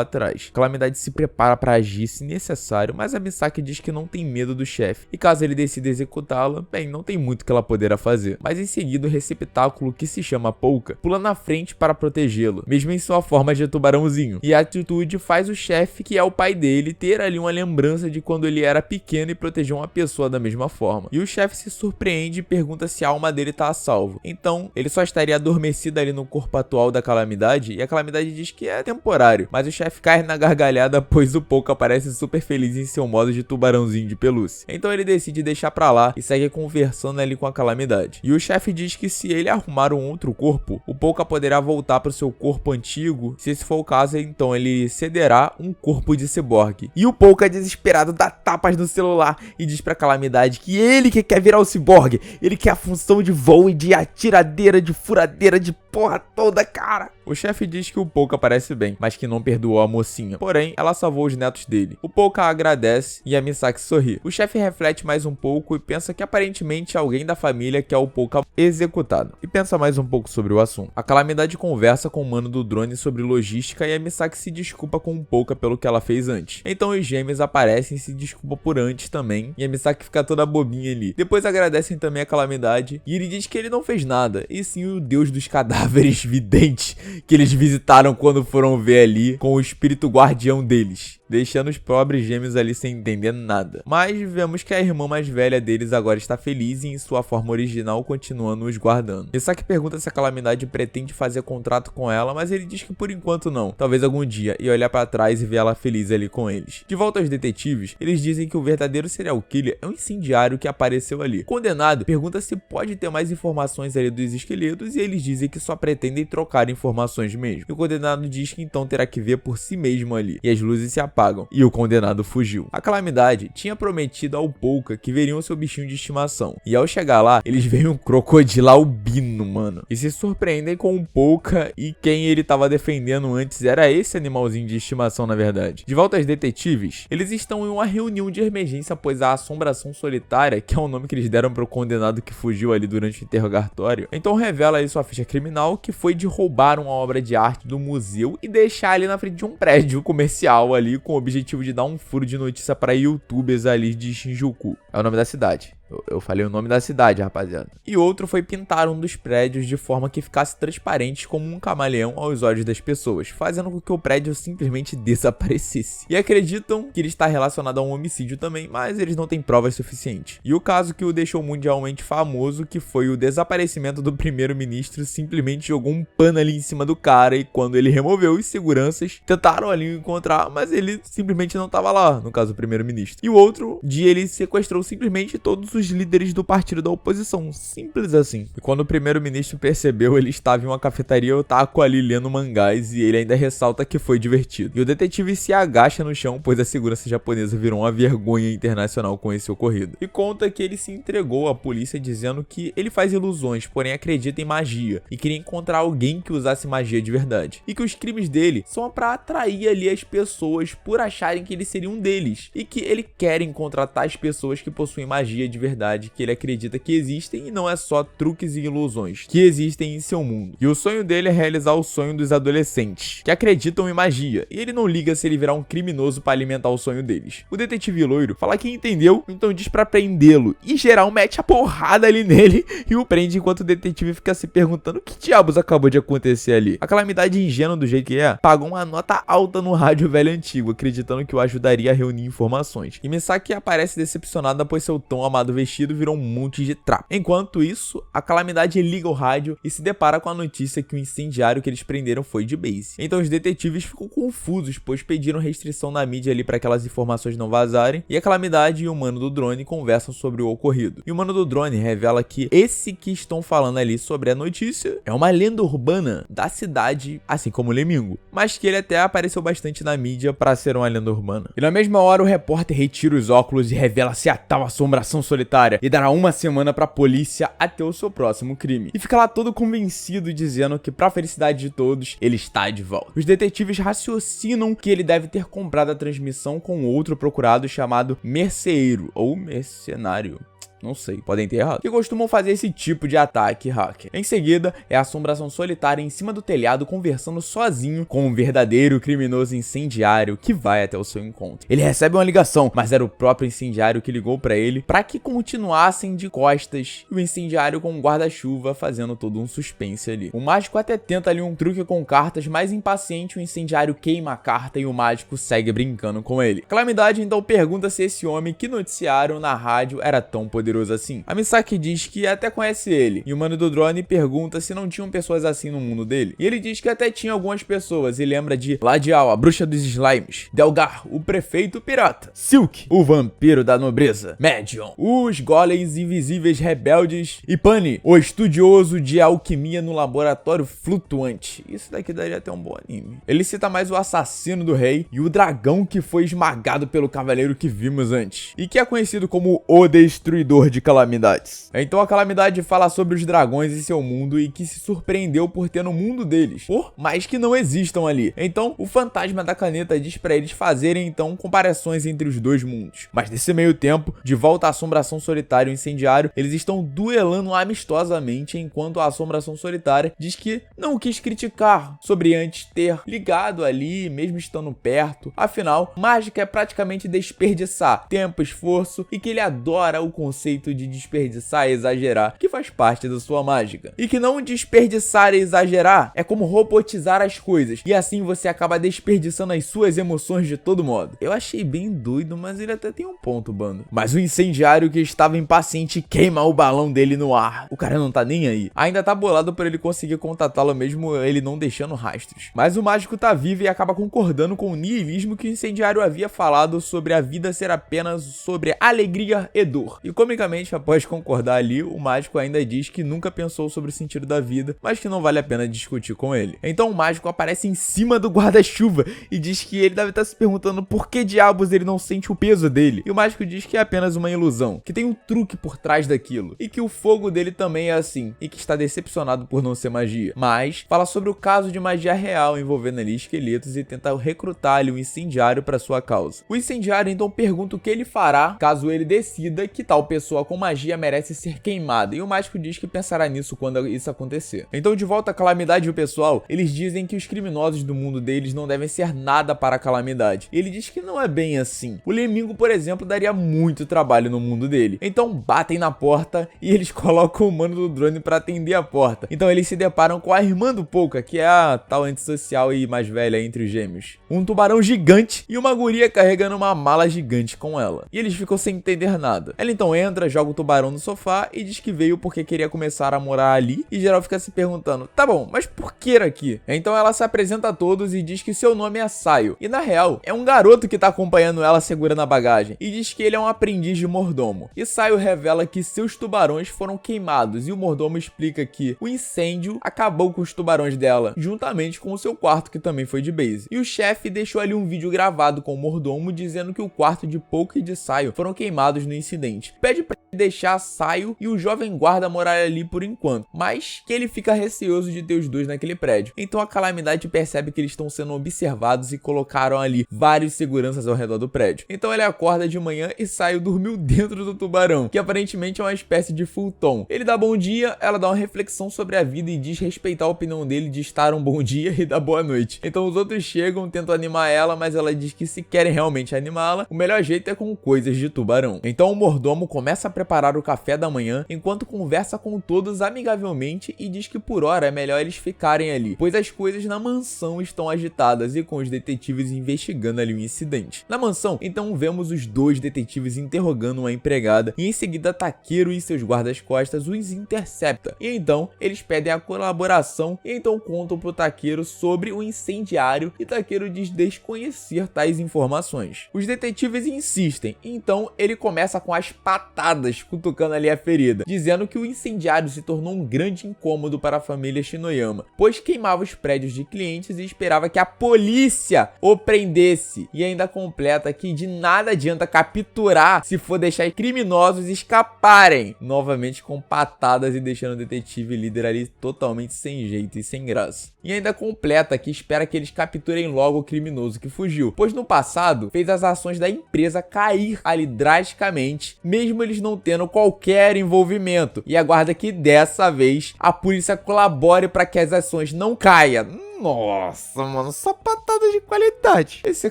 Speaker 1: atrás. A calamidade se prepara pra agir se necessário, mas a Misaki diz que não tem medo do chefe. E caso ele decida executá-la, bem, não tem muito que ela poderá fazer. Mas em seguida o receptáculo, que se chama Polka, pula na frente para protegê-lo, mesmo em sua forma de tubarãozinho. E a atitude faz o chefe, que é o pai dele, ter ali uma lembrança de quando ele era pequeno e protegeu uma pessoa da mesma forma. E o chefe se surpreende e pergunta se a alma dele tá a salvo. Então, ele só estaria adormecido ali no corpo atual da calamidade, e a calamidade diz que é temporário. Mas o chefe cai na gargalhada, pois o Polka parece super feliz em seu modo de tubarãozinho de pelúcia. Então ele decide deixar pra lá e segue conversando ali com a calamidade. E o chefe diz que se ele arrumar um outro corpo, o Polka poderá voltar pro seu corpo antigo. Se esse for o caso, então ele cederá um corpo de ciborgue. E o Polka, desesperado, dá tapas no celular e diz pra calamidade que ele que quer virar o ciborgue. Ele quer a função de voo e de atiradeira, de furadeira, de porra toda, cara. O chefe diz que o Polka parece bem, mas que não perdoou a mocinha. Porém, ela salvou os netos dele. O Polka agradece e a Misaki sorri. O chefe reflete mais um pouco e pensa que aparentemente alguém da família quer o Polka executado. E pensa mais um pouco sobre o assunto. A calamidade conversa com o mano do drone sobre logística e a Misaki se desculpa com o Polka pelo que ela fez antes. Então os gêmeos aparecem e se desculpam por antes também, e a Misaki fica toda bobinha ali. Depois agradecem também a calamidade e ele diz que ele não fez nada, e sim o deus dos cadáveres vidente que eles visitaram quando foram ver ali com o espírito guardião deles. deixando os pobres gêmeos ali sem entender nada. Mas vemos que a irmã mais velha deles agora está feliz e em sua forma original continuando os guardando. Misaki pergunta se a Calamidade pretende fazer contrato com ela, mas ele diz que por enquanto não, talvez algum dia, e olhar pra trás e ver ela feliz ali com eles. De volta aos detetives, eles dizem que o verdadeiro serial killer é um incendiário que apareceu ali. O condenado pergunta se pode ter mais informações ali dos esqueletos e eles dizem que só pretendem trocar informações mesmo. E o condenado diz que então terá que ver por si mesmo ali. E as luzes se apagam e o condenado fugiu. A Calamidade tinha prometido ao Polka que veriam seu bichinho de estimação. E ao chegar lá, eles veem um crocodilo albino, mano. E se surpreendem com o Polka e quem ele tava defendendo antes era esse animalzinho de estimação, na verdade. De volta aos detetives, eles estão em uma reunião de emergência após a Assombração Solitária, que é o nome que eles deram pro condenado que fugiu ali durante o interrogatório. Então revela aí sua ficha criminal, que foi de roubar uma obra de arte do museu e deixar ali na frente de um prédio comercial ali, com o objetivo de dar um furo de notícia para youtubers ali de Shinjuku. É o nome da cidade. Eu falei o nome da cidade, rapaziada. E outro foi pintar um dos prédios de forma que ficasse transparente como um camaleão aos olhos das pessoas, fazendo com que o prédio simplesmente desaparecesse. E acreditam que ele está relacionado a um homicídio também, mas eles não têm provas suficientes. E o caso que o deixou mundialmente famoso, que foi o desaparecimento do primeiro-ministro, simplesmente jogou um pano ali em cima do cara e quando ele removeu, os seguranças tentaram ali encontrar, mas ele simplesmente não estava lá, no caso o primeiro-ministro. E o outro dia ele sequestrou simplesmente todos os líderes do partido da oposição, simples assim. E quando o primeiro-ministro percebeu, ele estava em uma cafetaria otaku ali lendo mangás e ele ainda ressalta que foi divertido. E o detetive se agacha no chão, pois a segurança japonesa virou uma vergonha internacional com esse ocorrido. E conta que ele se entregou à polícia dizendo que ele faz ilusões, porém acredita em magia e queria encontrar alguém que usasse magia de verdade. E que os crimes dele são para atrair ali as pessoas por acharem que ele seria um deles. E que ele quer encontrar tais pessoas que possuem magia de verdade, que ele acredita que existem e não é só truques e ilusões que existem em seu mundo. E o sonho dele é realizar o sonho dos adolescentes, que acreditam em magia, e ele não liga se ele virar um criminoso para alimentar o sonho deles. O detetive loiro fala que entendeu, então diz pra prendê-lo, e geral mete a porrada ali nele e o prende enquanto o detetive fica se perguntando o que diabos acabou de acontecer ali. A Calamidade, ingênua do jeito que é, pagou uma nota alta no rádio velho antigo, acreditando que o ajudaria a reunir informações. E Misaki aparece decepcionada pois seu tão amado vestido virou um monte de trapo. Enquanto isso, a Calamidade liga o rádio e se depara com a notícia que o incendiário que eles prenderam foi de base. Então os detetives ficam confusos, pois pediram restrição na mídia ali para aquelas informações não vazarem, e a Calamidade e o mano do drone conversam sobre o ocorrido. E o mano do drone revela que esse que estão falando ali sobre a notícia é uma lenda urbana da cidade, assim como o Lemingo, mas que ele até apareceu bastante na mídia para ser uma lenda urbana. E na mesma hora o repórter retira os óculos e revela-se a tal Assombração Solitária e dará uma semana pra polícia até o seu próximo crime. E fica lá todo convencido dizendo que pra felicidade de todos, ele está de volta. Os detetives raciocinam que ele deve ter comprado a transmissão com outro procurado chamado Merceeiro ou Mercenário. Não sei, podem ter errado. Que costumam fazer esse tipo de ataque hacker. Em seguida, é a Assombração Solitária em cima do telhado conversando sozinho com um verdadeiro criminoso incendiário que vai até o seu encontro. Ele recebe uma ligação, mas era o próprio incendiário que ligou pra ele para que continuassem de costas. E o incendiário com um guarda-chuva fazendo todo um suspense ali. O mágico até tenta ali um truque com cartas, mas impaciente o incendiário queima a carta e o mágico segue brincando com ele. Calamidade então pergunta se esse homem que noticiaram na rádio era tão poderoso assim. A Misaki diz que até conhece ele, e o mano do drone pergunta se não tinham pessoas assim no mundo dele. E ele diz que até tinha algumas pessoas, e lembra de Ladial, a bruxa dos slimes, Delgar, o prefeito pirata, Silk, o vampiro da nobreza, Medium, os golems invisíveis rebeldes, e Pani, o estudioso de alquimia no laboratório flutuante. Isso daqui daria até um bom anime. Ele cita mais o assassino do rei e o dragão que foi esmagado pelo cavaleiro que vimos antes, e que é conhecido como o Destruidor de calamidades. Então a Calamidade fala sobre os dragões em seu mundo e que se surpreendeu por ter no mundo deles, por mais que não existam ali. Então o fantasma da caneta diz pra eles fazerem então comparações entre os dois mundos. Mas nesse meio tempo, de volta à Assombração Solitária e o Incendiário, eles estão duelando amistosamente, enquanto a Assombração Solitária diz que não quis criticar sobre antes ter ligado ali, mesmo estando perto. Afinal, mágica é praticamente desperdiçar tempo, esforço, e que ele adora o conceito conceito de desperdiçar e exagerar, que faz parte da sua mágica. E que não desperdiçar e exagerar é como robotizar as coisas, e assim você acaba desperdiçando as suas emoções de todo modo. Eu achei bem doido, mas ele até tem um ponto, bando. Mas o incendiário que estava impaciente queima o balão dele no ar. O cara não tá nem aí. Ainda tá bolado por ele conseguir contatá-lo mesmo ele não deixando rastros. Mas o mágico tá vivo e acaba concordando com o niilismo que o incendiário havia falado sobre a vida ser apenas sobre alegria e dor. E comicamente, após concordar ali, o mágico ainda diz que nunca pensou sobre o sentido da vida, mas que não vale a pena discutir com ele. Então o mágico aparece em cima do guarda-chuva e diz que ele deve estar se perguntando por que diabos ele não sente o peso dele. E o mágico diz que é apenas uma ilusão, que tem um truque por trás daquilo, e que o fogo dele também é assim, e que está decepcionado por não ser magia. Mas fala sobre o caso de magia real envolvendo ali esqueletos e tenta recrutar ali um incendiário para sua causa. O incendiário então pergunta o que ele fará caso ele decida que tal pessoa com magia merece ser queimada, e o mágico diz que pensará nisso quando isso acontecer. Então, de volta à Calamidade e o pessoal, eles dizem que os criminosos do mundo deles não devem ser nada para a Calamidade. E ele diz que não é bem assim. O Lemingo, por exemplo, daria muito trabalho no mundo dele. Então batem na porta e eles colocam o mano do drone para atender a porta. Então eles se deparam com a irmã do Pouca, que é a tal antissocial e mais velha entre os gêmeos. Um tubarão gigante e uma guria carregando uma mala gigante com ela. E eles ficam sem entender nada. Ela então entra, joga o tubarão no sofá e diz que veio porque queria começar a morar ali. E geral fica se perguntando, tá bom, mas por que aqui? Então ela se apresenta a todos e diz que seu nome é Saio. E na real, é um garoto que tá acompanhando ela segurando a bagagem. E diz que ele é um aprendiz de mordomo. E Saio revela que seus tubarões foram queimados. E o mordomo explica que o incêndio acabou com os tubarões dela, juntamente com o seu quarto, que também foi de base. E o chefe deixou ali um vídeo gravado com o mordomo dizendo que o quarto de Pouca e de Saio foram queimados no incidente. Pede pra ele deixar Saio e o jovem guarda morar ali por enquanto, mas que ele fica receoso de ter os dois naquele prédio. Então a Calamidade percebe que eles estão sendo observados e colocaram ali vários seguranças ao redor do prédio. Então ele acorda de manhã e Saio dormiu dentro do tubarão, que aparentemente é uma espécie de futon. Ele dá bom dia, ela dá uma reflexão sobre a vida e diz respeitar a opinião dele de estar um bom dia e dar boa noite. Então os outros chegam, tentam animar ela, mas ela diz que se querem realmente animá-la, o melhor jeito é com coisas de tubarão. Então o mordomo começa a preparar o café da manhã, enquanto conversa com todos amigavelmente e diz que por hora é melhor eles ficarem ali, pois as coisas na mansão estão agitadas e com os detetives investigando ali o incidente. Na mansão, então vemos os dois detetives interrogando uma empregada e em seguida Takeru e seus guardas-costas os intercepta. E então eles pedem a colaboração e então contam pro Takeru sobre o incendiário e Takeru diz desconhecer tais informações. Os detetives insistem, então ele começa com as patadas cutucando ali a ferida, dizendo que o incendiário se tornou um grande incômodo para a família Shinoyama, pois queimava os prédios de clientes e esperava que a polícia o prendesse. E ainda completa que de nada adianta capturar se for deixar criminosos escaparem, novamente com patadas e deixando o detetive líder ali totalmente sem jeito e sem graça. E ainda completa que espera que eles capturem logo o criminoso que fugiu, pois no passado fez as ações da empresa cair ali drasticamente, mesmo eles não tendo qualquer envolvimento, e aguarda que dessa vez a polícia colabore para que as ações não caiam. Nossa, mano, só patada de qualidade. Esse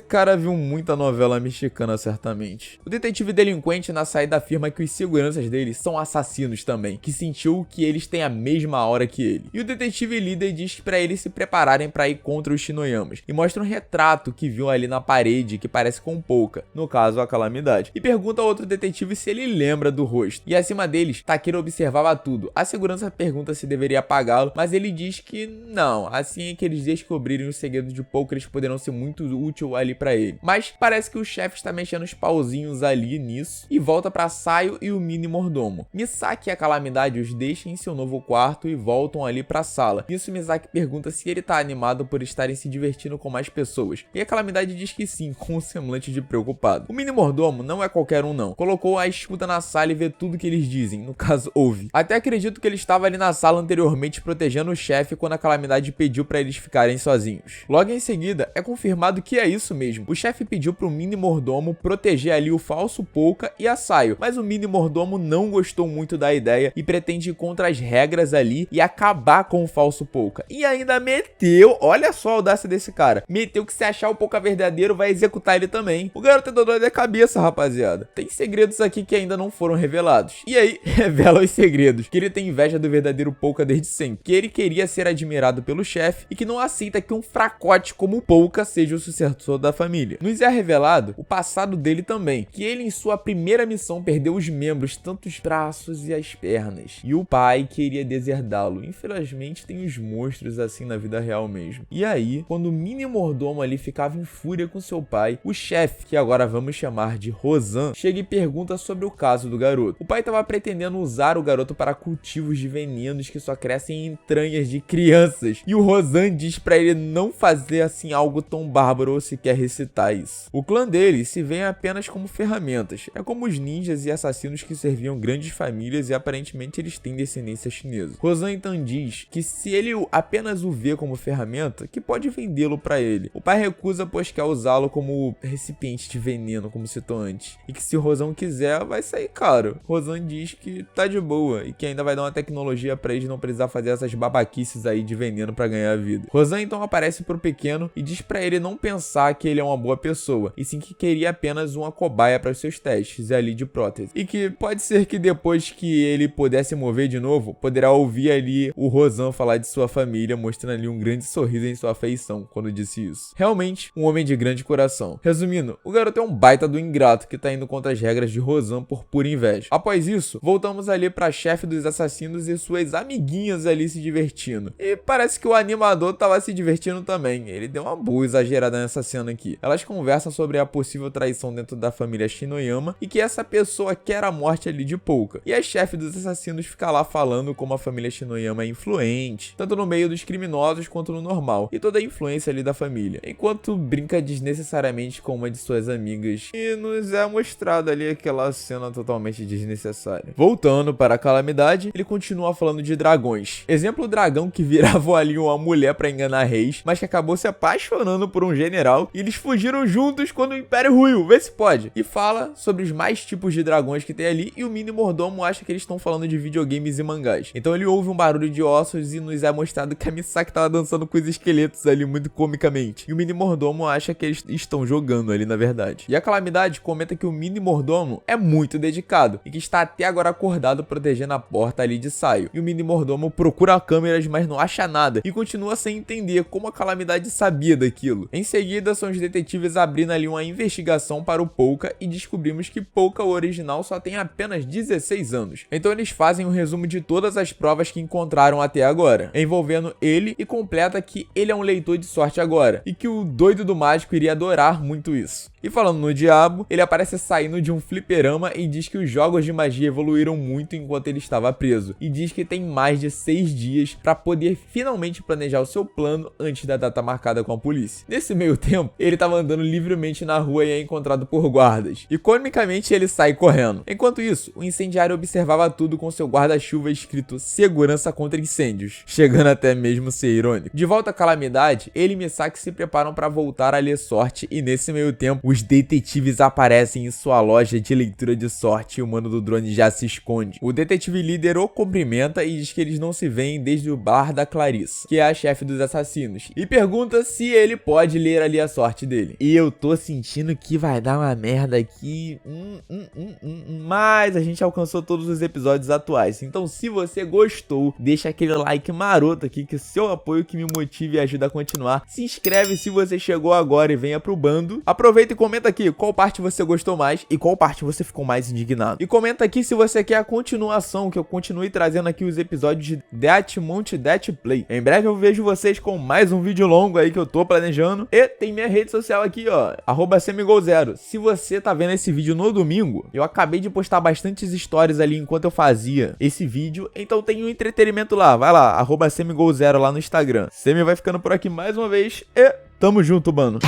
Speaker 1: cara viu muita novela mexicana, certamente. O detetive delinquente na saída afirma que os seguranças dele são assassinos também, que sentiu que eles têm a mesma hora que ele. E o detetive líder diz para eles se prepararem para ir contra os Shinoyamas, e mostra um retrato que viu ali na parede que parece com Pouca, no caso a Calamidade, e pergunta ao outro detetive se ele lembra do rosto. E acima deles, Takeru observava tudo. A segurança pergunta se deveria apagá-lo, mas ele diz que não, assim é que eles descobrirem o segredo de Pouca, eles poderão ser muito útil ali pra ele. Mas parece que o chefe está mexendo os pauzinhos ali nisso e volta pra Saio e o mini mordomo. Misaki e a Calamidade os deixam em seu novo quarto e voltam ali pra sala. Nisso Misaki pergunta se ele tá animado por estarem se divertindo com mais pessoas. E a Calamidade diz que sim, com um semblante de preocupado. O mini mordomo não é qualquer um não. Colocou a escuta na sala e vê tudo que eles dizem, no caso ouve. Até acredito que ele estava ali na sala anteriormente protegendo o chefe quando a Calamidade pediu pra eles ficarem ficarem sozinhos. Logo em seguida, é confirmado que é isso mesmo. O chefe pediu pro mini mordomo proteger ali o falso Polka e a Sayo, mas o mini mordomo não gostou muito da ideia e pretende ir contra as regras ali e acabar com o falso Polka. E ainda meteu, olha só a audácia desse cara, meteu que se achar o Polka verdadeiro vai executar ele também. O garoto é doido da cabeça, rapaziada. Tem segredos aqui que ainda não foram revelados. E aí, revela os segredos, que ele tem inveja do verdadeiro Polka desde sempre, que ele queria ser admirado pelo chefe e que não aceita que um fracote como o Polka seja o sucessor da família. Nos é revelado o passado dele também, que ele em sua primeira missão perdeu os membros, tanto os braços e as pernas, e o pai queria deserdá-lo. Infelizmente tem os monstros assim na vida real mesmo. E aí, quando o mini mordomo ali ficava em fúria com seu pai, o chefe, que agora vamos chamar de Rosan, chega e pergunta sobre o caso do garoto. O pai estava pretendendo usar o garoto para cultivos de venenos que só crescem em entranhas de crianças, e o Rosan diz para ele não fazer assim algo tão bárbaro ou sequer recitar isso. O clã dele se vê apenas como ferramentas, é como os ninjas e assassinos que serviam grandes famílias e aparentemente eles têm descendência chinesa. Rosan então diz que se ele apenas o vê como ferramenta, que pode vendê-lo para ele. O pai recusa, pois quer usá-lo como recipiente de veneno, como citou antes, e que se o Rosan quiser, vai sair caro. Rosan diz que tá de boa e que ainda vai dar uma tecnologia para eles não precisar fazer essas babaquices aí de veneno para ganhar a vida. Rosan então aparece pro pequeno e diz para ele não pensar que ele é uma boa pessoa, e sim que queria apenas uma cobaia para os seus testes ali de prótese, e que pode ser que depois que ele pudesse mover de novo, poderá ouvir ali o Rosan falar de sua família, mostrando ali um grande sorriso em sua feição quando disse isso. Realmente, um homem de grande coração. Resumindo, o garoto é um baita do ingrato que tá indo contra as regras de Rosan por pura inveja. Após isso, voltamos ali pra chefe dos assassinos e suas amiguinhas ali se divertindo. E parece que o animador tava se divertindo também. Ele deu uma boa exagerada nessa cena aqui. Elas conversam sobre a possível traição dentro da família Shinoyama e que essa pessoa quer a morte ali de Polka. E a chefe dos assassinos fica lá falando como a família Shinoyama é influente, tanto no meio dos criminosos quanto no normal, e toda a influência ali da família, enquanto brinca desnecessariamente com uma de suas amigas, e nos é mostrada ali aquela cena totalmente desnecessária. Voltando para a calamidade, ele continua falando de dragões. Exemplo, o dragão que virava ali uma mulher para enganar reis, mas que acabou se apaixonando por um general, e eles fugiram juntos quando o Império ruiu, vê se pode. E fala sobre os mais tipos de dragões que tem ali, e o mini mordomo acha que eles estão falando de videogames e mangás. Então ele ouve um barulho de ossos e nos é mostrado que a Misaki tava dançando com os esqueletos ali muito comicamente. E o mini mordomo acha que eles estão jogando ali na verdade. E a calamidade comenta que o mini mordomo é muito dedicado e que está até agora acordado protegendo a porta ali de Sayo. E o mini mordomo procura câmeras, mas não acha nada e continua sem entender como a calamidade sabia daquilo. Em seguida, são os detetives abrindo ali uma investigação para o Polka e descobrimos que Polka, o original, só tem apenas 16 anos. Então eles fazem um resumo de todas as provas que encontraram até agora, envolvendo ele, e completa que ele é um leitor de sorte agora, e que o doido do mágico iria adorar muito isso. E falando no diabo, ele aparece saindo de um fliperama e diz que os jogos de magia evoluíram muito enquanto ele estava preso, e diz que tem mais de 6 dias para poder finalmente planejar o seu plano antes da data marcada com a polícia. Nesse meio tempo, ele estava andando livremente na rua e é encontrado por guardas, e comicamente ele sai correndo. Enquanto isso, o incendiário observava tudo com seu guarda-chuva escrito segurança contra incêndios, chegando até mesmo ser irônico. De volta à calamidade, ele e Misaki se preparam para voltar a ler sorte, e nesse meio tempo, os detetives aparecem em sua loja de leitura de sorte e o mano do drone já se esconde. O detetive líder o cumprimenta e diz que eles não se veem desde o bar da Clarissa, que é a chefe dos assassinos, e pergunta se ele pode ler ali a sorte dele. E eu tô sentindo que vai dar uma merda aqui, mas a gente alcançou todos os episódios atuais, então se você gostou, deixa aquele like maroto aqui, que seu apoio que me motive e ajuda a continuar. Se inscreve se você chegou agora e venha pro bando. Aproveita e comenta aqui qual parte você gostou mais e qual parte você ficou mais indignado. E comenta aqui se você quer a continuação, que eu continue trazendo aqui os episódios de Deathmount Death Play. Em breve eu vejo vocês com mais um vídeo longo aí que eu tô planejando. E tem minha rede social aqui, ó, @semigol0. Se você tá vendo esse vídeo no domingo, eu acabei de postar bastantes stories ali enquanto eu fazia esse vídeo, então tem um entretenimento lá. Vai lá, @semigol0 lá no Instagram. Semi vai ficando por aqui mais uma vez e tamo junto, mano.